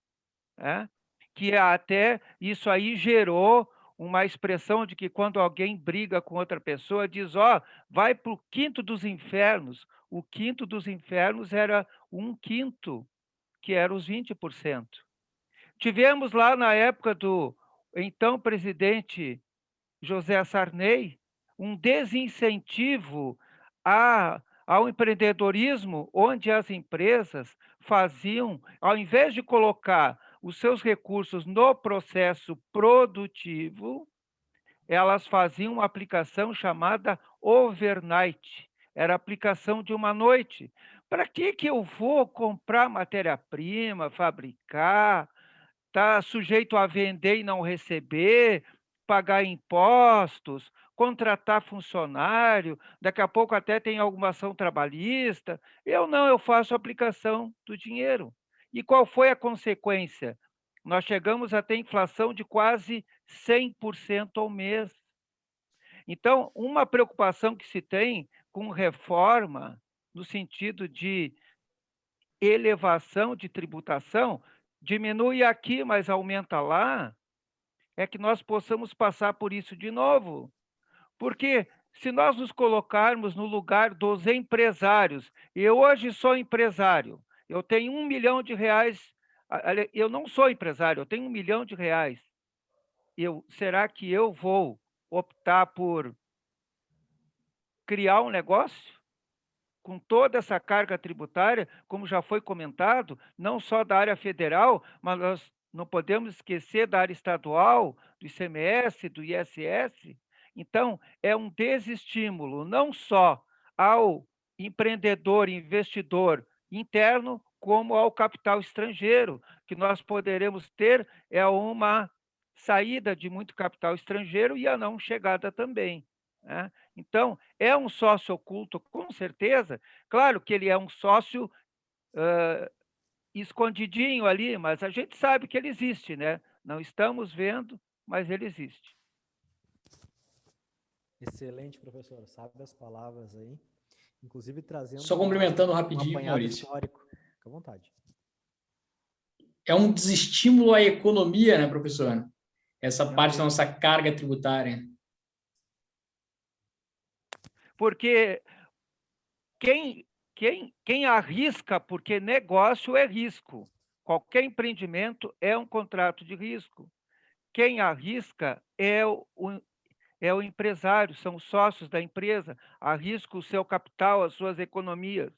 Né? Que até isso aí gerou uma expressão de que quando alguém briga com outra pessoa, diz, ó, vai para o quinto dos infernos. O quinto dos infernos era 1/5, que era os 20%. Tivemos lá na época do então presidente José Sarney um desincentivo ao empreendedorismo, onde as empresas faziam, ao invés de colocar os seus recursos no processo produtivo, elas faziam uma aplicação chamada overnight. Era a aplicação de uma noite. Para que eu vou comprar matéria-prima, fabricar, tá sujeito a vender e não receber, pagar impostos, contratar funcionário, daqui a pouco até tem alguma ação trabalhista. Eu faço aplicação do dinheiro. E qual foi a consequência? Nós chegamos a ter inflação de quase 100% ao mês. Então, uma preocupação que se tem com reforma, no sentido de elevação de tributação, diminui aqui, mas aumenta lá, é que nós possamos passar por isso de novo. Porque se nós nos colocarmos no lugar dos empresários, eu hoje sou empresário, eu tenho R$1 milhão, eu não sou empresário, eu tenho R$1 milhão, será que eu vou optar por criar um negócio com toda essa carga tributária, como já foi comentado, não só da área federal, mas nós não podemos esquecer da área estadual, do ICMS, do ISS. Então, é um desestímulo não só ao empreendedor, investidor interno, como ao capital estrangeiro, que nós poderemos ter uma saída de muito capital estrangeiro e a não chegada também. Né? Então, é um sócio oculto, com certeza. Claro que ele é um sócio escondidinho ali, mas a gente sabe que ele existe, né? Não estamos vendo, mas ele existe. Excelente, professor. Sabe as palavras aí. Inclusive trazendo Só complementando rapidinho, um apanhado Maurício. Histórico. Fica à vontade. É um desestímulo à economia, né, professor? Essa parte da nossa carga tributária. Porque quem arrisca, porque negócio é risco. Qualquer empreendimento é um contrato de risco. Quem arrisca é o empresário, são os sócios da empresa, arrisca o seu capital, as suas economias.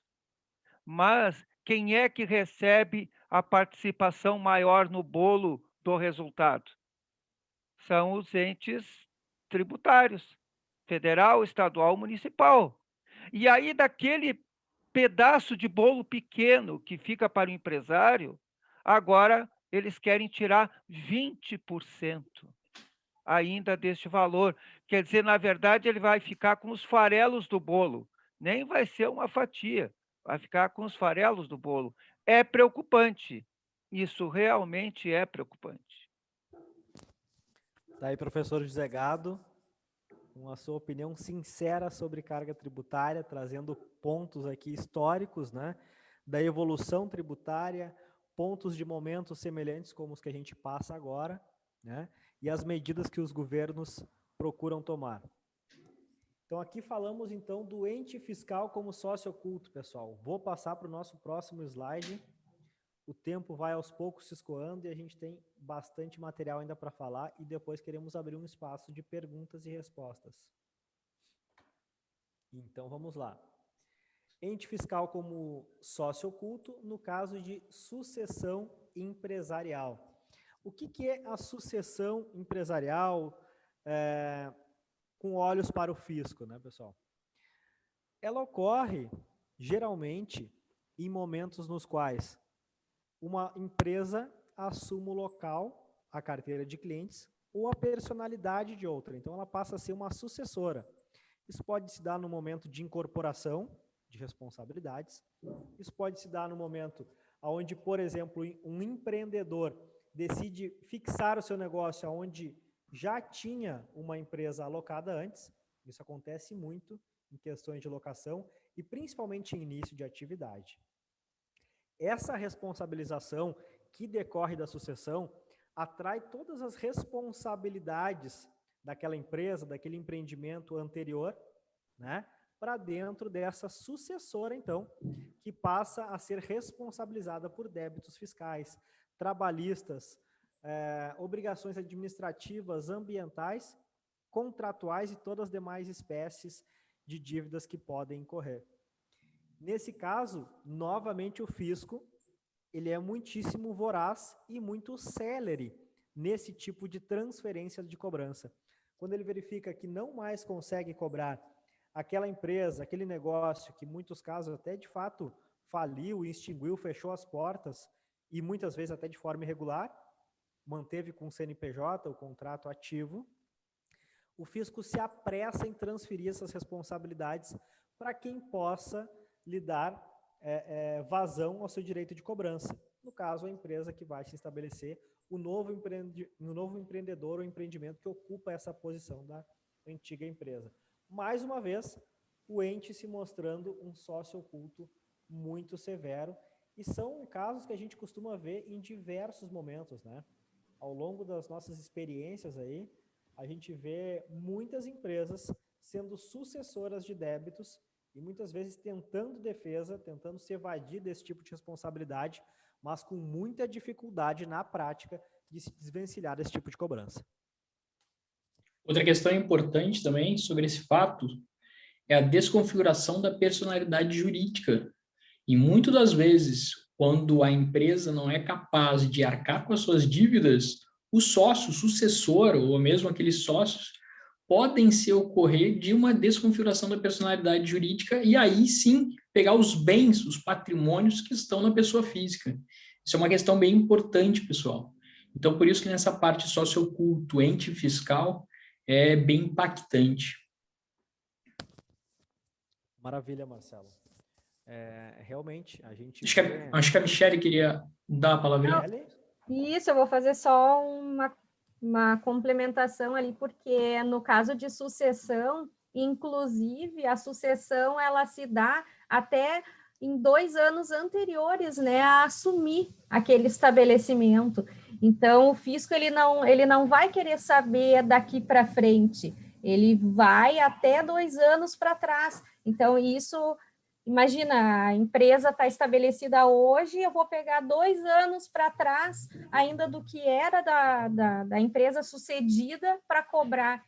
mas quem é que recebe a participação maior no bolo do resultado? São os entes tributários, federal, estadual, municipal. E aí, daquele pedaço de bolo pequeno que fica para o empresário, agora eles querem tirar 20% ainda deste valor. Quer dizer, na verdade, ele vai ficar com os farelos do bolo, nem vai ser uma fatia, vai ficar com os farelos do bolo. É preocupante, isso realmente é preocupante. Tá aí, professor José Gado, com a sua opinião sincera sobre carga tributária, trazendo pontos aqui históricos, né, da evolução tributária, pontos de momentos semelhantes como os que a gente passa agora, né, e as medidas que os governos procuram tomar. Então, aqui falamos, então, do ente fiscal como sócio oculto, pessoal. Vou passar para o nosso próximo slide. O tempo vai aos poucos se escoando e a gente tem bastante material ainda para falar e depois queremos abrir um espaço de perguntas e respostas. Então, vamos lá. Ente fiscal como sócio oculto no caso de sucessão empresarial. O que é a sucessão empresarial com olhos para o fisco, né, pessoal? Ela ocorre, geralmente, em momentos nos quais uma empresa assume o local, a carteira de clientes, ou a personalidade de outra. Então, ela passa a ser uma sucessora. Isso pode se dar no momento de incorporação de responsabilidades. Isso pode se dar no momento onde, por exemplo, um empreendedor decide fixar o seu negócio onde já tinha uma empresa alocada antes. Isso acontece muito em questões de locação e principalmente em início de atividade. Essa responsabilização que decorre da sucessão atrai todas as responsabilidades daquela empresa, daquele empreendimento anterior, né, para dentro dessa sucessora, então, que passa a ser responsabilizada por débitos fiscais, trabalhistas, obrigações administrativas, ambientais, contratuais e todas as demais espécies de dívidas que podem incorrer. Nesse caso, novamente o fisco, ele é muitíssimo voraz e muito célere nesse tipo de transferência de cobrança. Quando ele verifica que não mais consegue cobrar aquela empresa, aquele negócio, que em muitos casos até de fato faliu, extinguiu, fechou as portas e muitas vezes até de forma irregular, manteve com o CNPJ o contrato ativo, o fisco se apressa em transferir essas responsabilidades para quem possa lhe dar vazão ao seu direito de cobrança. No caso, a empresa que vai se estabelecer, o novo empreendedor ou empreendimento que ocupa essa posição da antiga empresa. Mais uma vez, o ente se mostrando um sócio oculto muito severo, e são casos que a gente costuma ver em diversos momentos, né? Ao longo das nossas experiências aí, a gente vê muitas empresas sendo sucessoras de débitos e muitas vezes tentando defesa, tentando se evadir desse tipo de responsabilidade, mas com muita dificuldade na prática de se desvencilhar desse tipo de cobrança. Outra questão importante também sobre esse fato é a desconfiguração da personalidade jurídica. E muitas das vezes, quando a empresa não é capaz de arcar com as suas dívidas, o sócio, o sucessor, ou mesmo aqueles sócios, podem se ocorrer de uma desconfiguração da personalidade jurídica e aí sim pegar os bens, os patrimônios que estão na pessoa física. Isso é uma questão bem importante, pessoal. Então, por isso que nessa parte sócio-oculto, ente fiscal, é bem impactante. Maravilha, Marcelo. Realmente, a gente... Acho que a Michele queria dar a palavrinha. Isso, eu vou fazer só uma complementação ali, porque no caso de sucessão, inclusive, a sucessão, ela se dá até em 2 anos anteriores, né, a assumir aquele estabelecimento. Então, o fisco, ele não vai querer saber daqui para frente, ele vai até 2 anos para trás. Então, isso... Imagina, a empresa está estabelecida hoje, eu vou pegar 2 anos para trás ainda do que era da empresa sucedida para cobrar.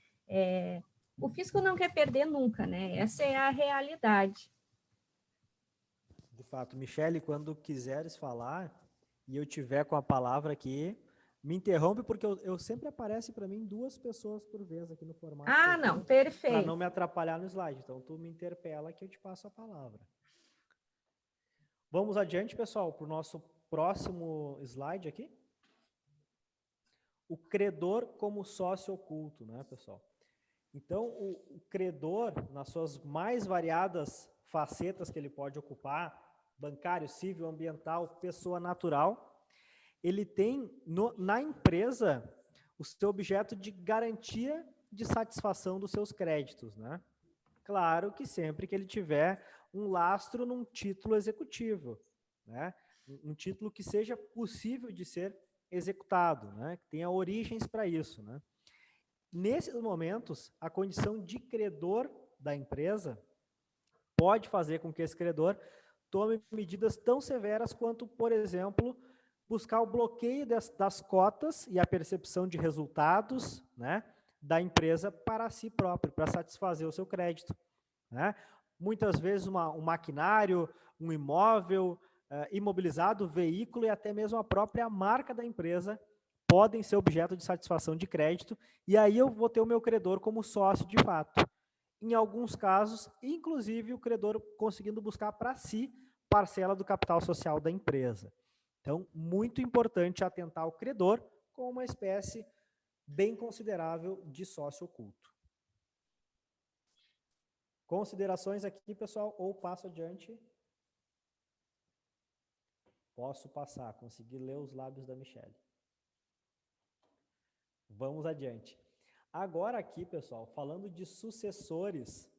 O fisco não quer perder nunca, né? Essa é a realidade. De fato. Michele, quando quiseres falar e eu tiver com a palavra aqui, me interrompe, porque eu sempre aparece para mim 2 pessoas por vez aqui no formato. Ah, não, Para perfeito. não me atrapalhar no slide. Então, tu me interpela que eu te passo a palavra. Vamos adiante, pessoal, para o nosso próximo slide aqui. O credor como sócio oculto, né, pessoal? Então, o credor, nas suas mais variadas facetas que ele pode ocupar, bancário, civil, ambiental, pessoa natural, ele tem na empresa o seu objeto de garantia de satisfação dos seus créditos, né? Claro que sempre que ele tiver um lastro num título executivo, né? Um título que seja possível de ser executado, né? Que tenha origens para isso, né? Nesses momentos, a condição de credor da empresa pode fazer com que esse credor tome medidas tão severas quanto, por exemplo, buscar o bloqueio das cotas e a percepção de resultados, né, da empresa para si próprio, para satisfazer o seu crédito, né? Muitas vezes um maquinário, um imóvel imobilizado, veículo e até mesmo a própria marca da empresa podem ser objeto de satisfação de crédito, e aí eu vou ter o meu credor como sócio de fato. Em alguns casos, inclusive o credor conseguindo buscar para si parcela do capital social da empresa. Então, muito importante atentar ao credor como uma espécie bem considerável de sócio oculto. Considerações aqui, pessoal, ou passo adiante? Posso passar, consegui ler os lábios da Michele. Vamos adiante. Agora aqui, pessoal, falando de sucessores,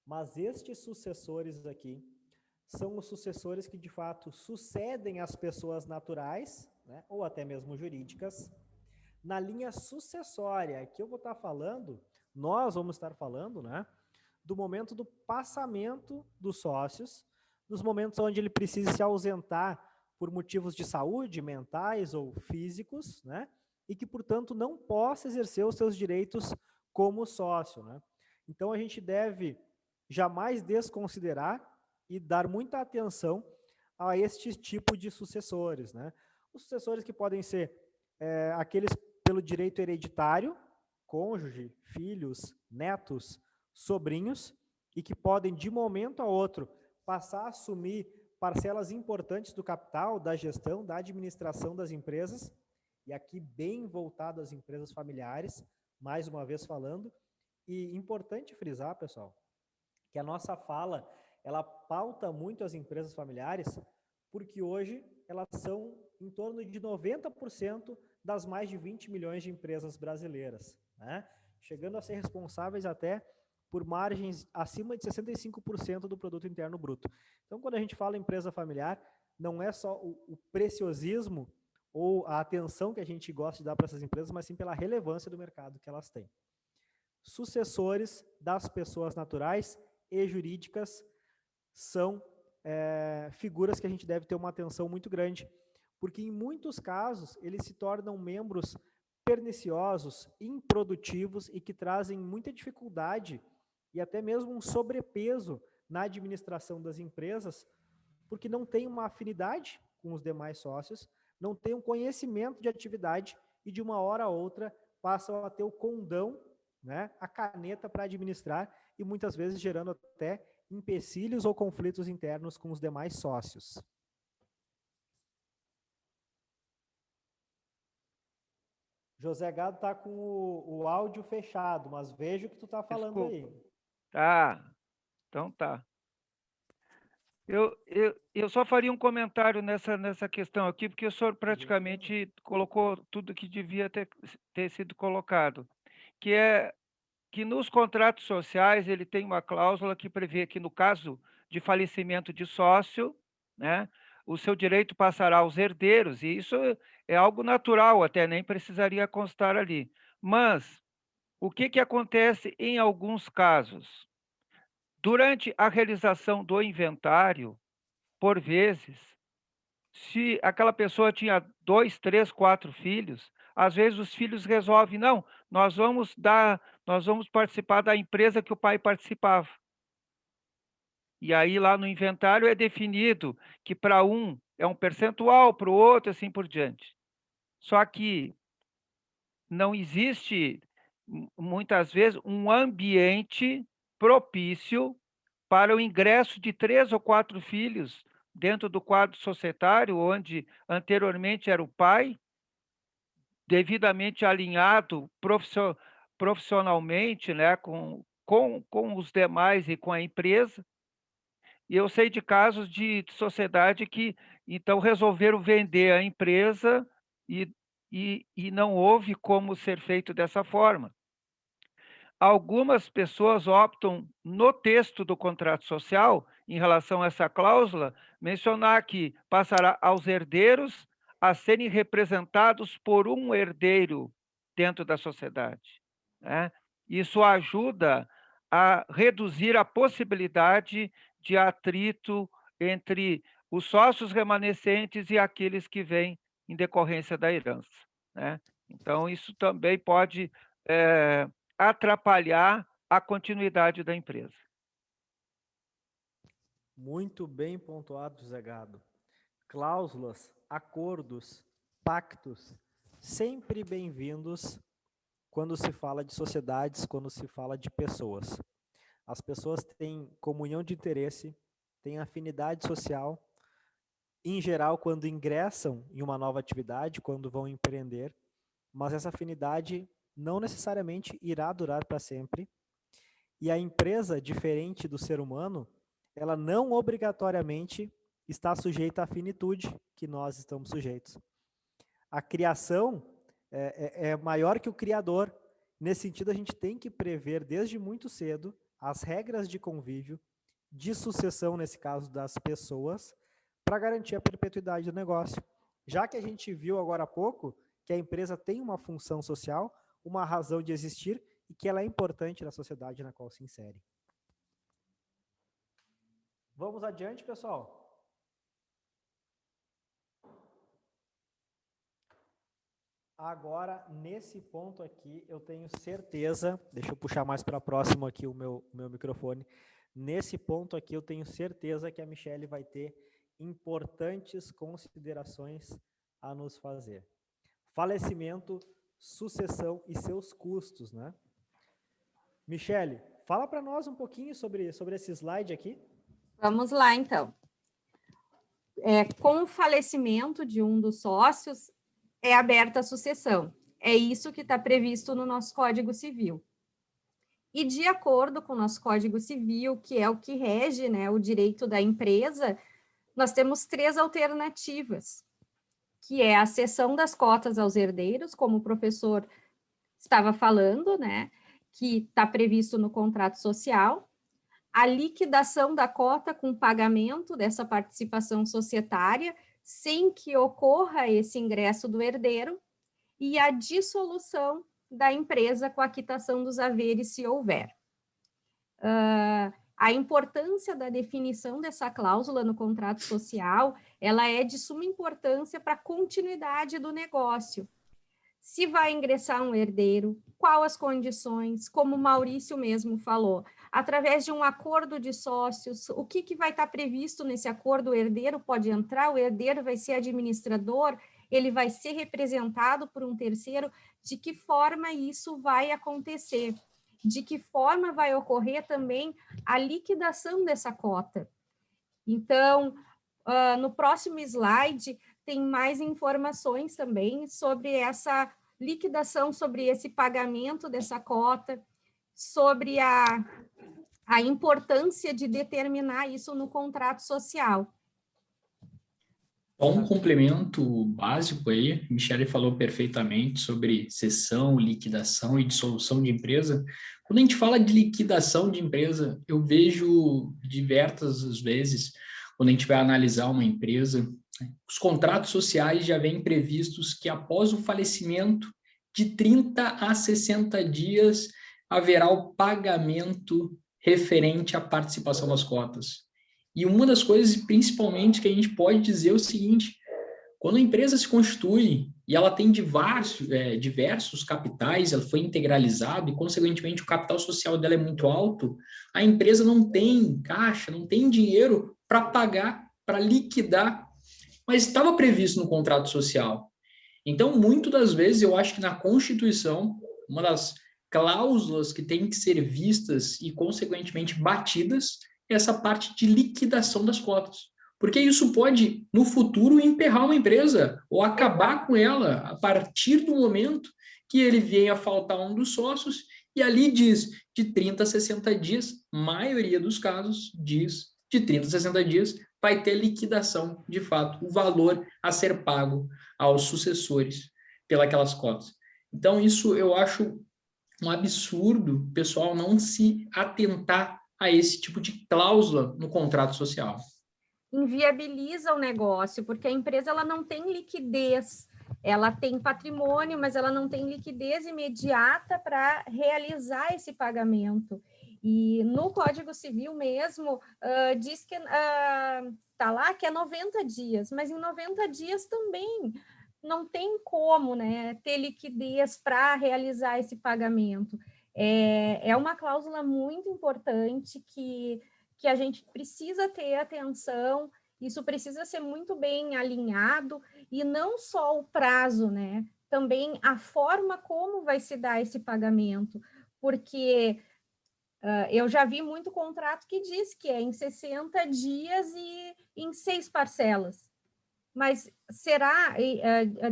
mas estes sucessores aqui são os sucessores que, de fato, sucedem as pessoas naturais, né, ou até mesmo jurídicas, na linha sucessória, que eu vou estar falando, nós vamos estar falando, né, do momento do passamento dos sócios, dos momentos onde ele precisa se ausentar por motivos de saúde, mentais ou físicos, né, e que, portanto, não possa exercer os seus direitos como sócio, né? Então, a gente deve jamais desconsiderar e dar muita atenção a este tipo de sucessores, né? Os sucessores que podem ser aqueles pelo direito hereditário, cônjuge, filhos, netos, sobrinhos, e que podem, de momento a outro, passar a assumir parcelas importantes do capital, da gestão, da administração das empresas, e aqui bem voltado às empresas familiares, mais uma vez falando. E importante frisar, pessoal, que a nossa fala, ela pauta muito as empresas familiares, porque hoje elas são em torno de 90% das mais de 20 milhões de empresas brasileiras, né? Chegando a ser responsáveis até por margens acima de 65% do produto interno bruto. Então, quando a gente fala em empresa familiar, não é só o preciosismo ou a atenção que a gente gosta de dar para essas empresas, mas sim pela relevância do mercado que elas têm. Sucessores das pessoas naturais e jurídicas são figuras que a gente deve ter uma atenção muito grande, porque em muitos casos eles se tornam membros perniciosos, improdutivos e que trazem muita dificuldade e até mesmo um sobrepeso na administração das empresas, porque não tem uma afinidade com os demais sócios, não tem um conhecimento de atividade e de uma hora a outra passam a ter o condão, né, a caneta para administrar e muitas vezes gerando até empecilhos ou conflitos internos com os demais sócios. José Gado está com o áudio fechado, mas vejo o que tu está falando. Desculpa. Aí. Tá, então tá. Eu só faria um comentário nessa questão aqui, porque o senhor praticamente colocou tudo que devia ter sido colocado, que é que nos contratos sociais ele tem uma cláusula que prevê que, no caso de falecimento de sócio, né, o seu direito passará aos herdeiros, e isso é algo natural, até nem precisaria constar ali. Mas o que acontece em alguns casos? Durante a realização do inventário, por vezes, se aquela pessoa tinha 2, 3, 4 filhos, às vezes os filhos resolvem, não, nós vamos participar da empresa que o pai participava. E aí lá no inventário é definido que para um é um percentual, para o outro, assim por diante. Só que não existe, muitas vezes, um ambiente propício para o ingresso de 3 ou 4 filhos dentro do quadro societário, onde anteriormente era o pai, devidamente alinhado profissionalmente, né, com os demais e com a empresa. E eu sei de casos de sociedade que, então, resolveram vender a empresa e não houve como ser feito dessa forma. Algumas pessoas optam, no texto do contrato social, em relação a essa cláusula, mencionar que passará aos herdeiros a serem representados por um herdeiro dentro da sociedade, né? Isso ajuda a reduzir a possibilidade de atrito entre os sócios remanescentes e aqueles que vêm em decorrência da herança, né? Então, isso também pode atrapalhar a continuidade da empresa. Muito bem pontuado, Zé Gado. Cláusulas, acordos, pactos, sempre bem-vindos quando se fala de sociedades, quando se fala de pessoas. As pessoas têm comunhão de interesse, têm afinidade social, em geral, quando ingressam em uma nova atividade, quando vão empreender, mas essa afinidade não necessariamente irá durar para sempre. E a empresa, diferente do ser humano, ela não obrigatoriamente está sujeita à finitude que nós estamos sujeitos. A criação é maior que o criador. Nesse sentido, a gente tem que prever desde muito cedo as regras de convívio, de sucessão, nesse caso, das pessoas, para garantir a perpetuidade do negócio. Já que a gente viu agora há pouco que a empresa tem uma função social, uma razão de existir e que ela é importante na sociedade na qual se insere. Vamos adiante, pessoal? Agora, nesse ponto aqui, eu tenho certeza, deixa eu puxar mais para próximo aqui o meu microfone, nesse ponto aqui eu tenho certeza que a Michele vai ter importantes considerações a nos fazer. Falecimento, sucessão e seus custos, né? Michele, fala para nós um pouquinho sobre esse slide aqui. Vamos lá, então. Com o falecimento de um dos sócios, é aberta a sucessão. É isso que está previsto no nosso Código Civil. E de acordo com o nosso Código Civil, que é o que rege, né, o direito da empresa, nós temos 3 alternativas, que é a cessão das cotas aos herdeiros, como o professor estava falando, né, que está previsto no contrato social, a liquidação da cota com pagamento dessa participação societária, sem que ocorra esse ingresso do herdeiro, e a dissolução da empresa com a quitação dos haveres, se houver. A importância da definição dessa cláusula no contrato social, ela é de suma importância para a continuidade do negócio. Se vai ingressar um herdeiro, quais as condições, como o Maurício mesmo falou, através de um acordo de sócios, o que vai estar previsto nesse acordo? O herdeiro pode entrar, o herdeiro vai ser administrador, ele vai ser representado por um terceiro, de que forma isso vai acontecer? De que forma vai ocorrer também a liquidação dessa cota? Então, no próximo slide, tem mais informações também sobre essa liquidação, sobre esse pagamento dessa cota, sobre a importância de determinar isso no contrato social. Só um complemento básico aí, Michele falou perfeitamente sobre cessão, liquidação e dissolução de empresa. Quando a gente fala de liquidação de empresa, eu vejo diversas vezes, quando a gente vai analisar uma empresa, os contratos sociais já vêm previstos que após o falecimento, de 30 a 60 dias, haverá o pagamento referente à participação das cotas. E uma das coisas, principalmente, que a gente pode dizer é o seguinte: Quando a empresa se constitui e ela tem diversos capitais, ela foi integralizada e, consequentemente, o capital social dela é muito alto, a empresa não tem caixa, não tem dinheiro para pagar, para liquidar, mas estava previsto no contrato social. Então, muitas das vezes, eu acho que na Constituição, uma das cláusulas que tem que ser vistas e, consequentemente, batidas é essa parte de liquidação das cotas. Porque isso pode, no futuro, emperrar uma empresa ou acabar com ela a partir do momento que ele venha a faltar um dos sócios e ali diz de 30 a 60 dias, maioria dos casos diz de 30 a 60 dias, vai ter liquidação, de fato, o valor a ser pago aos sucessores pelas cotas. Então, isso eu acho um absurdo o pessoal não se atentar a esse tipo de cláusula no contrato social. Inviabiliza o negócio, porque a empresa ela não tem liquidez, ela tem patrimônio, mas ela não tem liquidez imediata para realizar esse pagamento. E no Código Civil mesmo, diz que está lá que é 90 dias, mas em 90 dias também não tem como, né, ter liquidez para realizar esse pagamento. É uma cláusula muito importante que a gente precisa ter atenção, isso precisa ser muito bem alinhado, e não só o prazo, né? Também a forma como vai se dar esse pagamento, porque eu já vi muito contrato que diz que é em 60 dias e em 6 parcelas. Mas será,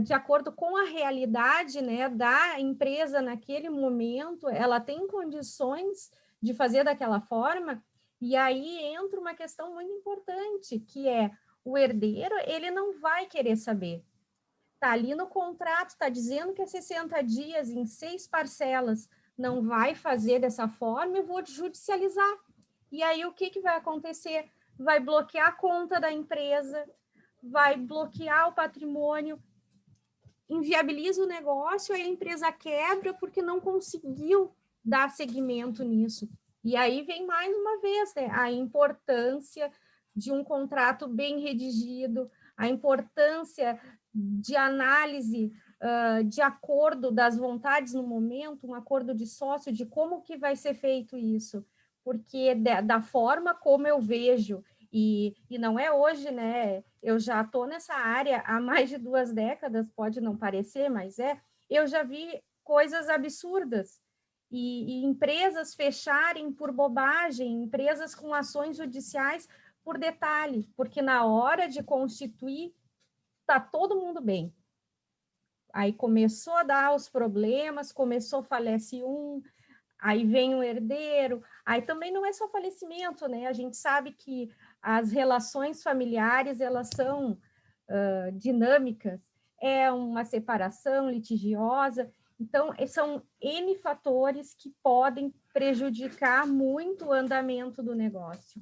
de acordo com a realidade, né, da empresa naquele momento, ela tem condições de fazer daquela forma? E aí entra uma questão muito importante, que é o herdeiro, ele não vai querer saber. Está ali no contrato, está dizendo que é 60 dias em 6 parcelas, não vai fazer dessa forma, eu vou judicializar. E aí o que vai acontecer? Vai bloquear a conta da empresa, vai bloquear o patrimônio, inviabiliza o negócio, aí a empresa quebra porque não conseguiu dar seguimento nisso. E aí vem mais uma vez, né, a importância de um contrato bem redigido, a importância de análise de acordo das vontades no momento, um acordo de sócio, de como que vai ser feito isso, porque da forma como eu vejo, e não é hoje, né? Eu já estou nessa área há mais de 2 décadas, pode não parecer, mas eu já vi coisas absurdas. E empresas fecharem por bobagem, empresas com ações judiciais por detalhe, porque na hora de constituir, está todo mundo bem. Aí começou a dar os problemas, falece um, aí vem um herdeiro, aí também não é só falecimento, né? A gente sabe que as relações familiares, elas são dinâmicas, é uma separação litigiosa, então são N fatores que podem prejudicar muito o andamento do negócio.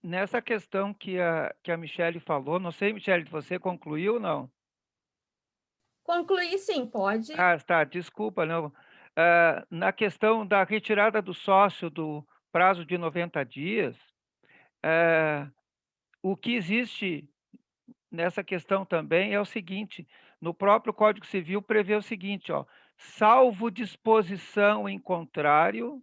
Nessa questão que a Michele falou, não sei, Michele, você concluiu ou não? Concluir, sim, pode. Ah, tá, desculpa, não. Na questão da retirada do sócio do prazo de 90 dias, o que existe nessa questão também é o seguinte, no próprio Código Civil prevê o seguinte, ó, salvo disposição em contrário,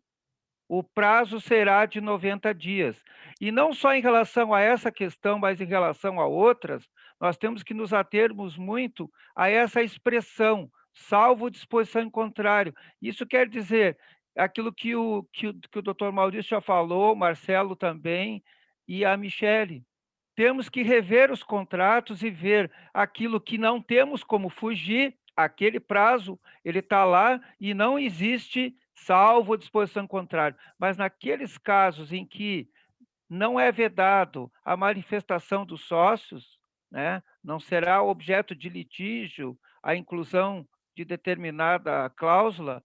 o prazo será de 90 dias. E não só em relação a essa questão, mas em relação a outras, nós temos que nos atermos muito a essa expressão, salvo disposição em contrário. Isso quer dizer aquilo que o doutor Maurício já falou, o Marcelo também, e a Michele. Temos que rever os contratos e ver aquilo que não temos como fugir, aquele prazo, ele está lá e não existe salvo disposição contrária. Mas naqueles casos em que não é vedado a manifestação dos sócios, né, não será objeto de litígio a inclusão de determinada cláusula,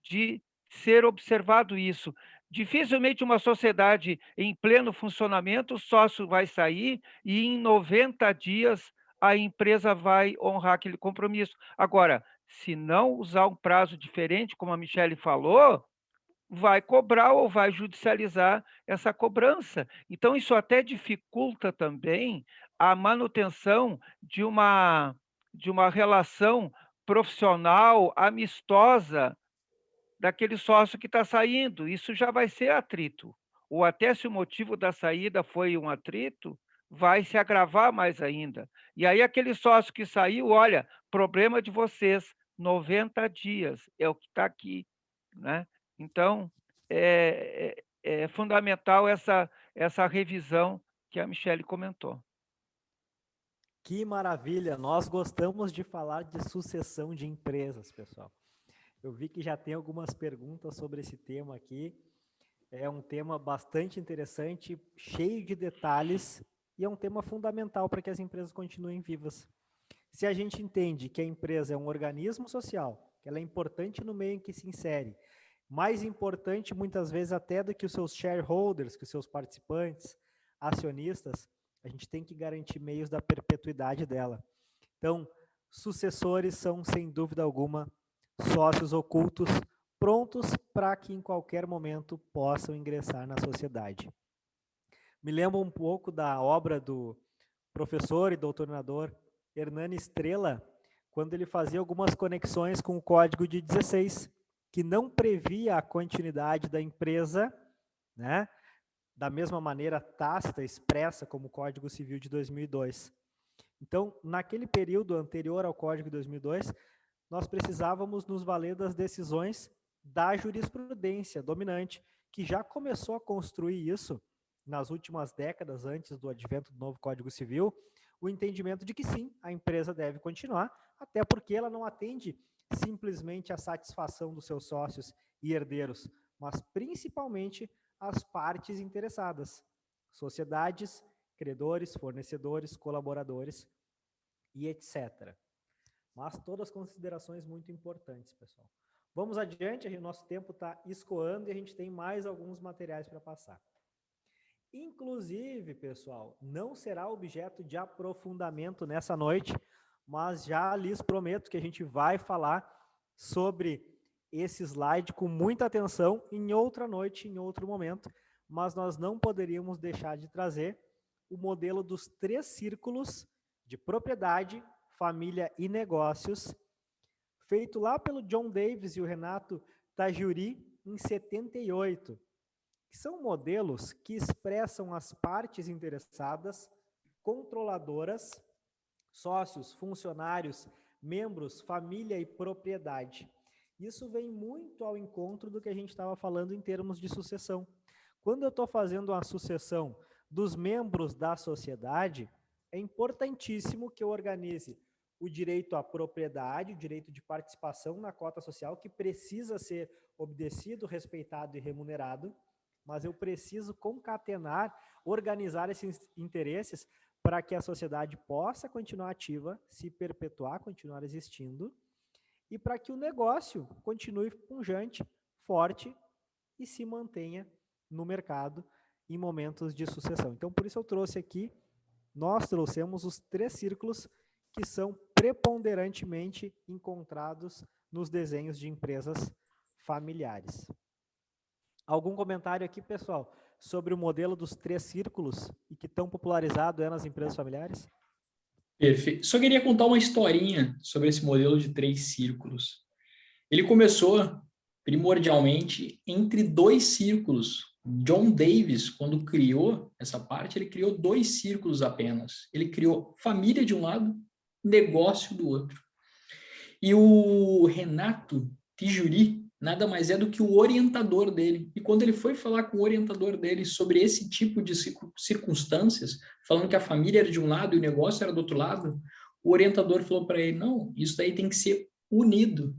de ser observado isso. Dificilmente uma sociedade em pleno funcionamento, o sócio vai sair e em 90 dias a empresa vai honrar aquele compromisso. Agora, se não usar um prazo diferente, como a Michele falou, vai cobrar ou vai judicializar essa cobrança. Então, isso até dificulta também a manutenção de uma relação profissional, amistosa, daquele sócio que está saindo. Isso já vai ser atrito. Ou até se o motivo da saída foi um atrito, vai se agravar mais ainda. E aí aquele sócio que saiu, olha, problema de vocês, 90 dias, é o que está aqui, né? Então, é fundamental essa revisão que a Michele comentou. Que maravilha! Nós gostamos de falar de sucessão de empresas, pessoal. Eu vi que já tem algumas perguntas sobre esse tema aqui. É um tema bastante interessante, cheio de detalhes, e é um tema fundamental para que as empresas continuem vivas. Se a gente entende que a empresa é um organismo social, que ela é importante no meio em que se insere, mais importante muitas vezes até do que os seus shareholders, que os seus participantes, acionistas, a gente tem que garantir meios da perpetuidade dela. Então, sucessores são, sem dúvida alguma, sócios ocultos, prontos para que em qualquer momento possam ingressar na sociedade. Me lembro um pouco da obra do professor e doutrinador Hernani Estrela, quando ele fazia algumas conexões com o Código de 16, que não previa a continuidade da empresa, né, da mesma maneira tácita, expressa como o Código Civil de 2002. Então, naquele período anterior ao Código de 2002, nós precisávamos nos valer das decisões da jurisprudência dominante, que já começou a construir isso nas últimas décadas, antes do advento do novo Código Civil, o entendimento de que sim, a empresa deve continuar, até porque ela não atende simplesmente a satisfação dos seus sócios e herdeiros, mas principalmente as partes interessadas, sociedades, credores, fornecedores, colaboradores e etc. Mas todas considerações muito importantes, pessoal. Vamos adiante, o nosso tempo está escoando e a gente tem mais alguns materiais para passar. Inclusive, pessoal, não será objeto de aprofundamento nessa noite, mas já lhes prometo que a gente vai falar sobre esse slide com muita atenção em outra noite, em outro momento, mas nós não poderíamos deixar de trazer o modelo dos 3 círculos de propriedade, família e negócios, feito lá pelo John Davis e o Renato Tajuri em 78, que são modelos que expressam as partes interessadas, controladoras, sócios, funcionários, membros, família e propriedade. Isso vem muito ao encontro do que a gente estava falando em termos de sucessão. Quando eu estou fazendo uma sucessão dos membros da sociedade, é importantíssimo que eu organize o direito à propriedade, o direito de participação na cota social, que precisa ser obedecido, respeitado e remunerado, mas eu preciso concatenar, organizar esses interesses para que a sociedade possa continuar ativa, se perpetuar, continuar existindo, e para que o negócio continue pujante, forte e se mantenha no mercado em momentos de sucessão. Então, por isso eu trouxe aqui, nós trouxemos os 3 círculos que são preponderantemente encontrados nos desenhos de empresas familiares. Algum comentário aqui, pessoal, sobre o modelo dos 3 círculos e que tão popularizado é nas empresas familiares? Perfeito. Só queria contar uma historinha sobre esse modelo de 3 círculos. Ele começou primordialmente entre 2 círculos. John Davis, quando criou essa parte, ele criou 2 círculos apenas. Ele criou família de um lado, negócio do outro. E o Renato Tajuri nada mais é do que o orientador dele. E quando ele foi falar com o orientador dele sobre esse tipo de circunstâncias, falando que a família era de um lado e o negócio era do outro lado, o orientador falou para ele, não, isso daí tem que ser unido,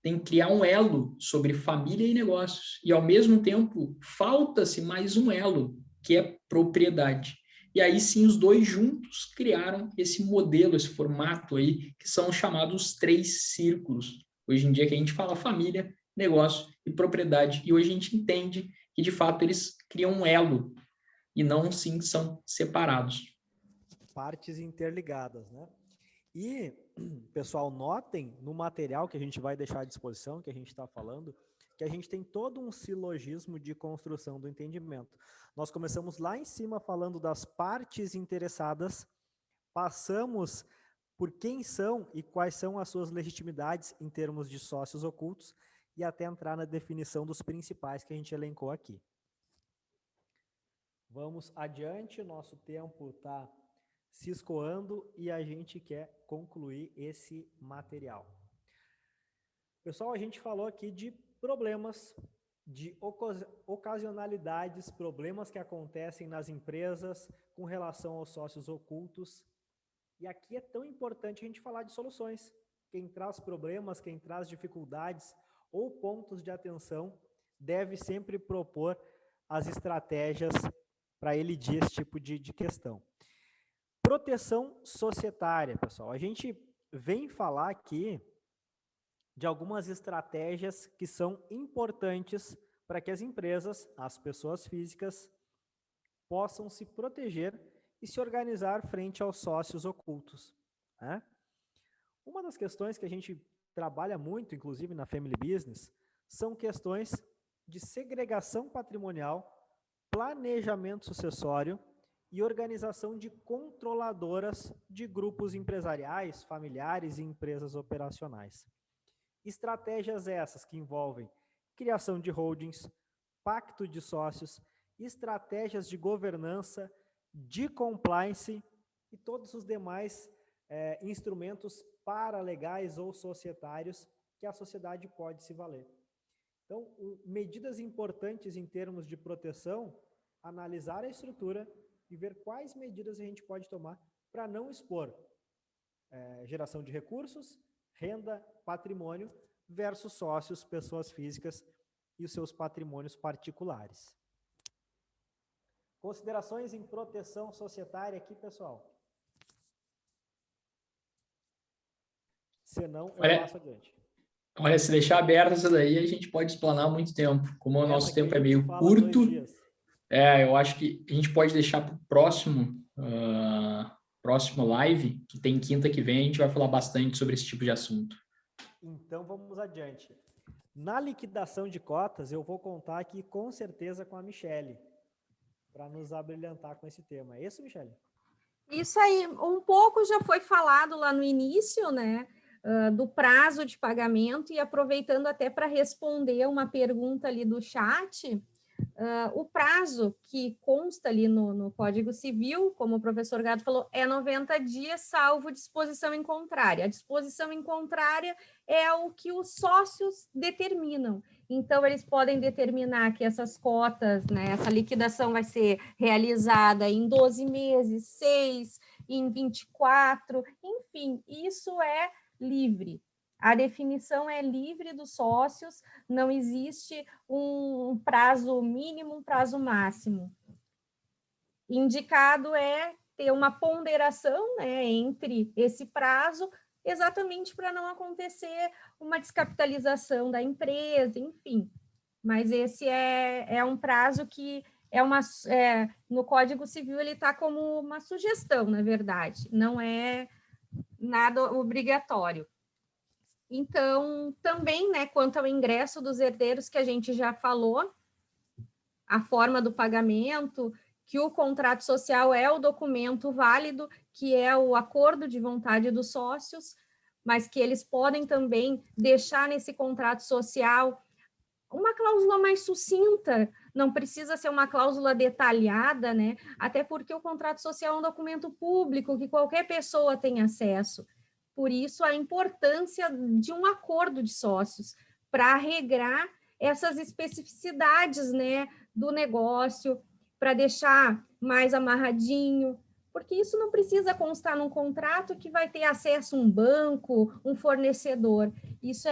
tem que criar um elo sobre família e negócios. E, ao mesmo tempo, falta-se mais um elo, que é propriedade. E aí, sim, os 2 juntos criaram esse modelo, esse formato aí, que são chamados 3 círculos. Hoje em dia, que a gente fala família, negócio e propriedade. E hoje a gente entende que, de fato, eles criam um elo e não, sim, são separados. Partes interligadas, né? E, pessoal, notem no material que a gente vai deixar à disposição, que a gente está falando, que a gente tem todo um silogismo de construção do entendimento. Nós começamos lá em cima falando das partes interessadas, passamos por quem são e quais são as suas legitimidades em termos de sócios ocultos e até entrar na definição dos principais que a gente elencou aqui. Vamos adiante, nosso tempo está se escoando e a gente quer concluir esse material. Pessoal, a gente falou aqui de problemas, de ocasionalidades, problemas que acontecem nas empresas com relação aos sócios ocultos. E aqui é tão importante a gente falar de soluções. Quem traz problemas, quem traz dificuldades ou pontos de atenção deve sempre propor as estratégias para elidir esse tipo de questão. Proteção societária, pessoal. A gente vem falar aqui de algumas estratégias que são importantes para que as empresas, as pessoas físicas, possam se proteger e se organizar frente aos sócios ocultos, né? Uma das questões que a gente trabalha muito, inclusive na Family Business, são questões de segregação patrimonial, planejamento sucessório e organização de controladoras de grupos empresariais, familiares e empresas operacionais. Estratégias essas que envolvem criação de holdings, pacto de sócios, estratégias de governança, de compliance e todos os demais instrumentos paralegais ou societários que a sociedade pode se valer. Então, medidas importantes em termos de proteção, analisar a estrutura e ver quais medidas a gente pode tomar para não expor geração de recursos, renda, patrimônio, versus sócios, pessoas físicas e os seus patrimônios particulares. Considerações em proteção societária aqui, pessoal? Se não, eu passo adiante. Olha, se deixar aberta essa daí, a gente pode explanar muito tempo. Como o nosso tempo é meio curto, eu acho que a gente pode deixar para o próximo live, que tem quinta que vem, a gente vai falar bastante sobre esse tipo de assunto. Então, vamos adiante. Na liquidação de cotas, eu vou contar aqui com certeza com a Michele, para nos abrilhantar com esse tema. É isso, Michele? Isso aí, um pouco já foi falado lá no início, né, do prazo de pagamento, e aproveitando até para responder uma pergunta ali do chat, o prazo que consta ali no Código Civil, como o professor Gado falou, é 90 dias, salvo disposição em contrária. A disposição em contrária é o que os sócios determinam. Então, eles podem determinar que essas cotas, né, essa liquidação vai ser realizada em 12 meses, 6, em 24, enfim, isso é livre. A definição é livre dos sócios, não existe um prazo mínimo, um prazo máximo. Indicado é ter uma ponderação, né, entre esse prazo, exatamente para não acontecer uma descapitalização da empresa, enfim. Mas esse é um prazo que no Código Civil ele está como uma sugestão, na verdade, não é nada obrigatório. Então, também, né, quanto ao ingresso dos herdeiros, que a gente já falou, a forma do pagamento, que o contrato social é o documento válido, que é o acordo de vontade dos sócios, mas que eles podem também deixar nesse contrato social uma cláusula mais sucinta, não precisa ser uma cláusula detalhada, né? Até porque o contrato social é um documento público que qualquer pessoa tem acesso. Por isso, a importância de um acordo de sócios para regrar essas especificidades, né, do negócio, para deixar mais amarradinho, porque isso não precisa constar num contrato que vai ter acesso a um banco, um fornecedor. Isso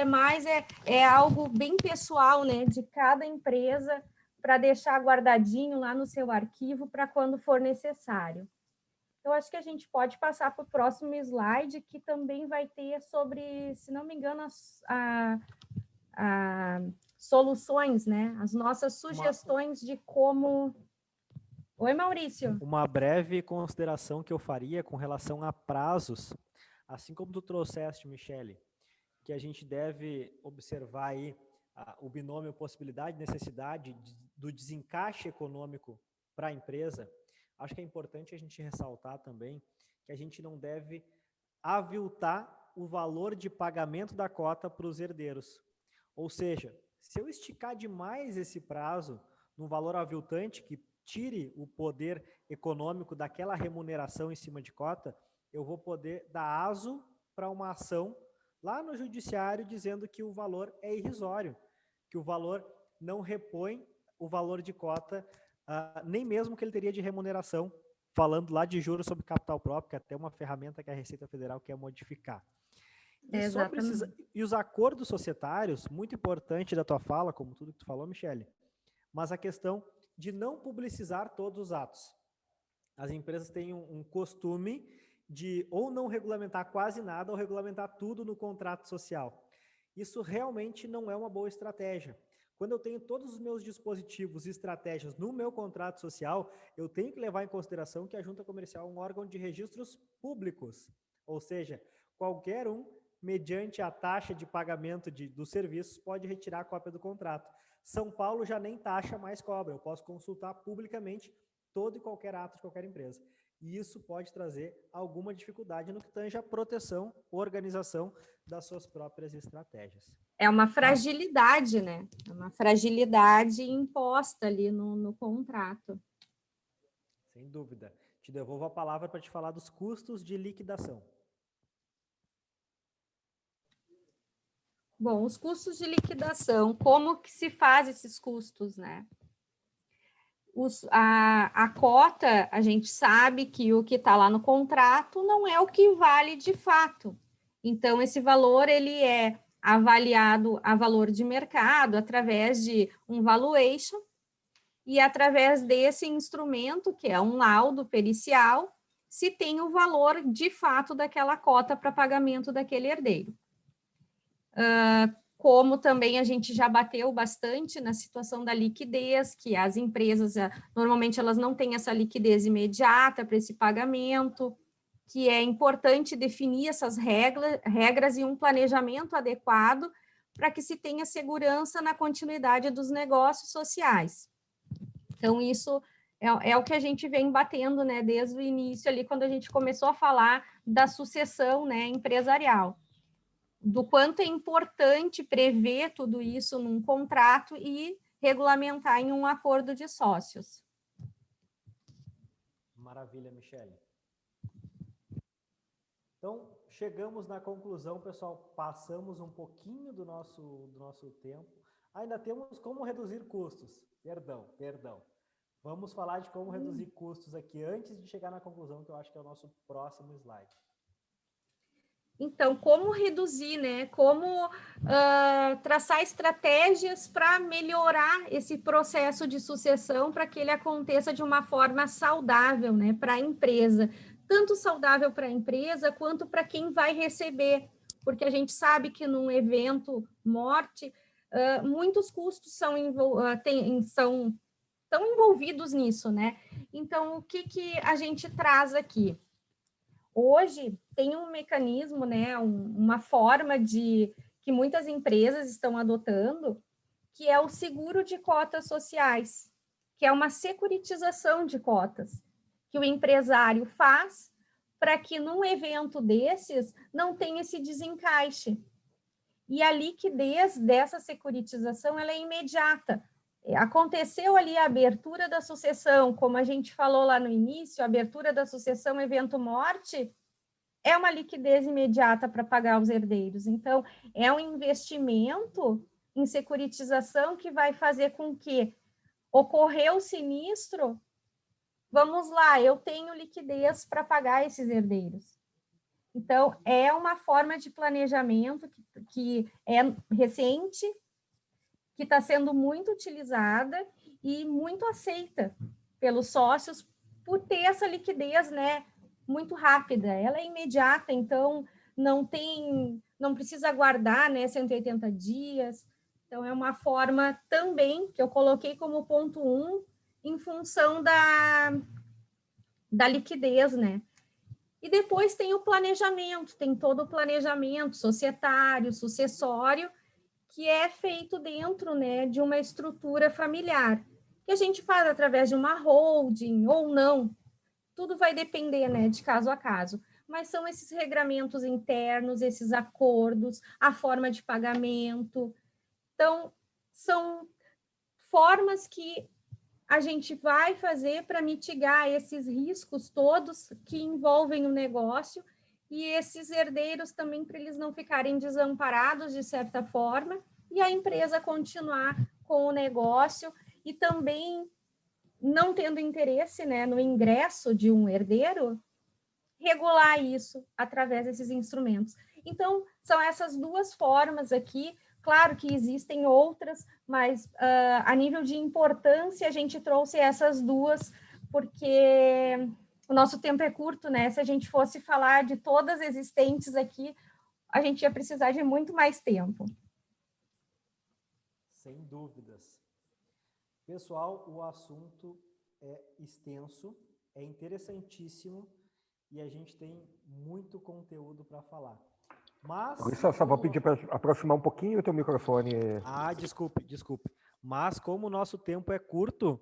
é algo bem pessoal, né, de cada empresa, para deixar guardadinho lá no seu arquivo para quando for necessário. Então, acho que a gente pode passar para o próximo slide, que também vai ter sobre, se não me engano, soluções, né? As nossas sugestões de como... Oi, Maurício. Uma breve consideração que eu faria com relação a prazos, assim como tu trouxeste, Michele, que a gente deve observar aí o binômio possibilidade e necessidade do desencaixe econômico para a empresa. Acho que é importante a gente ressaltar também que a gente não deve aviltar o valor de pagamento da cota para os herdeiros. Ou seja, se eu esticar demais esse prazo num valor aviltante que tire o poder econômico daquela remuneração em cima de cota, eu vou poder dar aso para uma ação lá no judiciário dizendo que o valor é irrisório, que o valor não repõe o valor de cota, nem mesmo que ele teria de remuneração, falando lá de juros sobre capital próprio, que é até uma ferramenta que a Receita Federal quer modificar. E os acordos societários, muito importante da tua fala, como tudo que tu falou, Michele, mas a questão de não publicizar todos os atos. As empresas têm um costume de ou não regulamentar quase nada ou regulamentar tudo no contrato social. Isso realmente não é uma boa estratégia. Quando eu tenho todos os meus dispositivos e estratégias no meu contrato social, eu tenho que levar em consideração que a junta comercial é um órgão de registros públicos, ou seja, qualquer um, mediante a taxa de pagamento dos serviços, pode retirar a cópia do contrato. São Paulo já nem taxa mais cobra, eu posso consultar publicamente todo e qualquer ato de qualquer empresa. E isso pode trazer alguma dificuldade no que tange a proteção, organização das suas próprias estratégias. É uma fragilidade, né? É uma fragilidade imposta ali no contrato. Sem dúvida. Te devolvo a palavra para te falar dos custos de liquidação. Bom, os custos de liquidação, como que se faz esses custos, né? A cota, a gente sabe que o que está lá no contrato não é o que vale de fato. Então, esse valor, ele é avaliado a valor de mercado através de um valuation e através desse instrumento, que é um laudo pericial, se tem o valor de fato daquela cota para pagamento daquele herdeiro. Como também a gente já bateu bastante na situação da liquidez, que as empresas, normalmente elas não têm essa liquidez imediata para esse pagamento, que é importante definir essas regras e um planejamento adequado para que se tenha segurança na continuidade dos negócios sociais. Então, isso é o que a gente vem batendo, né, desde o início ali, quando a gente começou a falar da sucessão, né, empresarial. Do quanto é importante prever tudo isso num contrato e regulamentar em um acordo de sócios. Maravilha, Michele. Então, chegamos na conclusão, pessoal, passamos um pouquinho do nosso tempo. Ainda temos como reduzir custos. Perdão. Vamos falar de como reduzir custos aqui antes de chegar na conclusão, que eu acho que é o nosso próximo slide. Então, como reduzir, né? Como traçar estratégias para melhorar esse processo de sucessão para que ele aconteça de uma forma saudável, né? Para a empresa. Tanto saudável para a empresa quanto para quem vai receber. Porque a gente sabe que num evento morte, muitos custos estão envolvidos nisso, né? Então, o que a gente traz aqui? Hoje tem um mecanismo, né, uma forma que muitas empresas estão adotando, que é o seguro de cotas sociais, que é uma securitização de cotas, que o empresário faz para que num evento desses não tenha esse desencaixe. E a liquidez dessa securitização ela é imediata. Aconteceu ali a abertura da sucessão, como a gente falou lá no início, a abertura da sucessão evento-morte é uma liquidez imediata para pagar os herdeiros. Então, é um investimento em securitização que vai fazer com que ocorreu o sinistro, vamos lá, eu tenho liquidez para pagar esses herdeiros. Então, é uma forma de planejamento que é recente, que está sendo muito utilizada e muito aceita pelos sócios por ter essa liquidez, né, muito rápida. Ela é imediata, então não precisa aguardar, né, 180 dias. Então é uma forma também que eu coloquei como ponto 1 em função da liquidez, né? E depois tem o planejamento, tem todo o planejamento societário, sucessório, que é feito dentro, né, de uma estrutura familiar, que a gente faz através de uma holding ou não. tudo vai depender, né, de caso a caso. Mas são esses regramentos internos, esses acordos, a forma de pagamento. Então, são formas que a gente vai fazer para mitigar esses riscos todos que envolvem o negócio e esses herdeiros também, para eles não ficarem desamparados de certa forma e a empresa continuar com o negócio e também não tendo interesse, né, no ingresso de um herdeiro, regular isso através desses instrumentos. Então, são essas duas formas aqui. Claro que existem outras, mas a nível de importância, a gente trouxe essas duas, porque o nosso tempo é curto, né? Se a gente fosse falar de todas existentes aqui, a gente ia precisar de muito mais tempo. Sem dúvidas. Pessoal, o assunto é extenso, é interessantíssimo e a gente tem muito conteúdo para falar. Mas... Só vou pedir para aproximar um pouquinho o teu microfone. Desculpe. Mas como o nosso tempo é curto,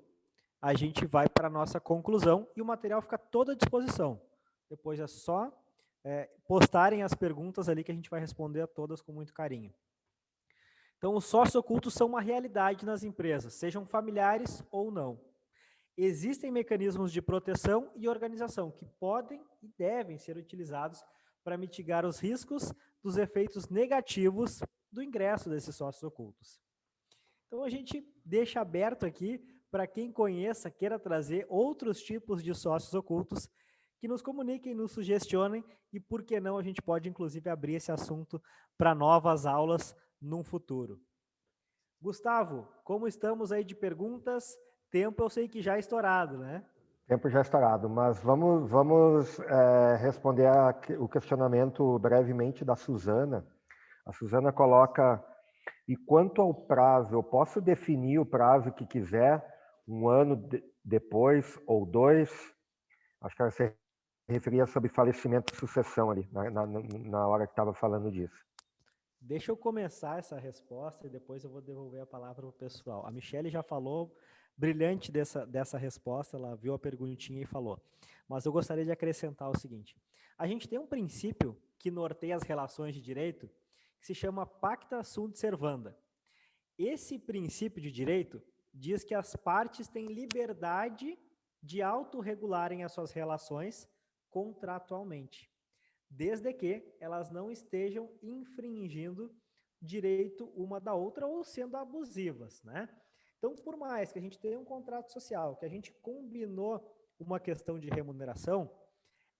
a gente vai para a nossa conclusão e o material fica todo à disposição. Depois é só postarem as perguntas ali que a gente vai responder a todas com muito carinho. Então, os sócios ocultos são uma realidade nas empresas, sejam familiares ou não. Existem mecanismos de proteção e organização que podem e devem ser utilizados para mitigar os riscos dos efeitos negativos do ingresso desses sócios ocultos. Então, a gente deixa aberto aqui para quem conheça, queira trazer outros tipos de sócios ocultos, que nos comuniquem, nos sugestionem e, por que não, a gente pode, inclusive, abrir esse assunto para novas aulas num futuro. Gustavo, como estamos aí de perguntas? Tempo eu sei que já é estourado, né? Tempo já estourado, mas vamos responder o questionamento brevemente da Suzana. A Suzana coloca, e quanto ao prazo, eu posso definir o prazo que quiser, um ano depois ou 2? Acho que ela se referia sobre falecimento e sucessão ali, na hora que estava falando disso. Deixa eu começar essa resposta e depois eu vou devolver a palavra para o pessoal. A Michele já falou brilhante dessa resposta, ela viu a perguntinha e falou. Mas eu gostaria de acrescentar o seguinte. A gente tem um princípio que norteia as relações de direito que se chama Pacta Sunt Servanda. Esse princípio de direito diz que as partes têm liberdade de autorregularem as suas relações contratualmente, desde que elas não estejam infringindo direito uma da outra ou sendo abusivas, né? Então, por mais que a gente tenha um contrato social, que a gente combinou uma questão de remuneração,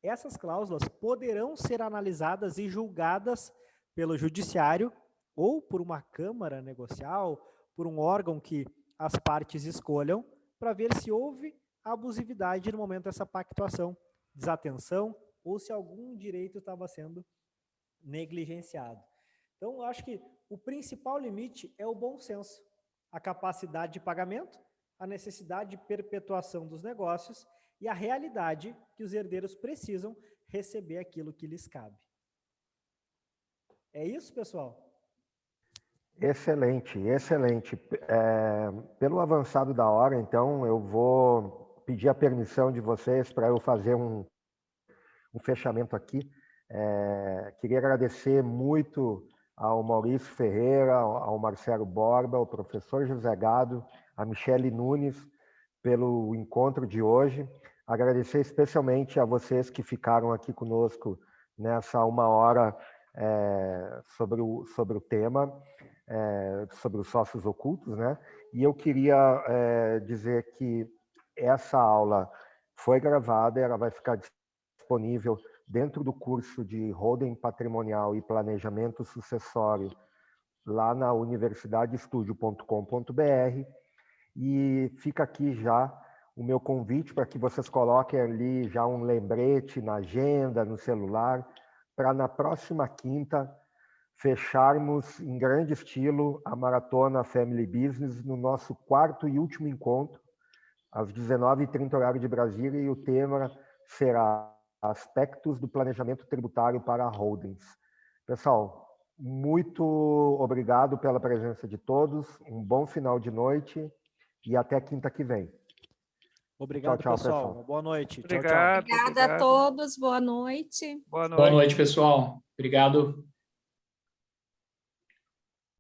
essas cláusulas poderão ser analisadas e julgadas pelo judiciário ou por uma câmara negocial, por um órgão que as partes escolham, para ver se houve abusividade no momento dessa pactuação, desatenção, ou se algum direito estava sendo negligenciado. Então, eu acho que o principal limite é o bom senso, a capacidade de pagamento, a necessidade de perpetuação dos negócios e a realidade que os herdeiros precisam receber aquilo que lhes cabe. É isso, pessoal? Excelente, excelente. Pelo avançado da hora, então, eu vou pedir a permissão de vocês para eu fazer um fechamento aqui. Queria agradecer muito ao Maurício Ferreira, ao Marcelo Borba, ao professor José Gado, a Michele Nunes, pelo encontro de hoje. Agradecer especialmente a vocês que ficaram aqui conosco nessa 1 hora sobre o tema, sobre os sócios ocultos, né? E eu queria dizer que essa aula foi gravada, ela vai ficar disponível dentro do curso de Holding Patrimonial e Planejamento Sucessório lá na universidadestudio.com.br, e fica aqui já o meu convite para que vocês coloquem ali já um lembrete na agenda, no celular, para na próxima quinta fecharmos em grande estilo a Maratona Family Business no nosso 4º e último encontro, às 19h30 horário de Brasília, e o tema será Aspectos do Planejamento Tributário para Holdings. Pessoal, muito obrigado pela presença de todos, um bom final de noite e até quinta que vem. Obrigado, Tchau, pessoal. pessoal. Uma boa noite. Obrigado. Obrigada a todos, boa noite. Boa noite. Boa noite, pessoal. Obrigado.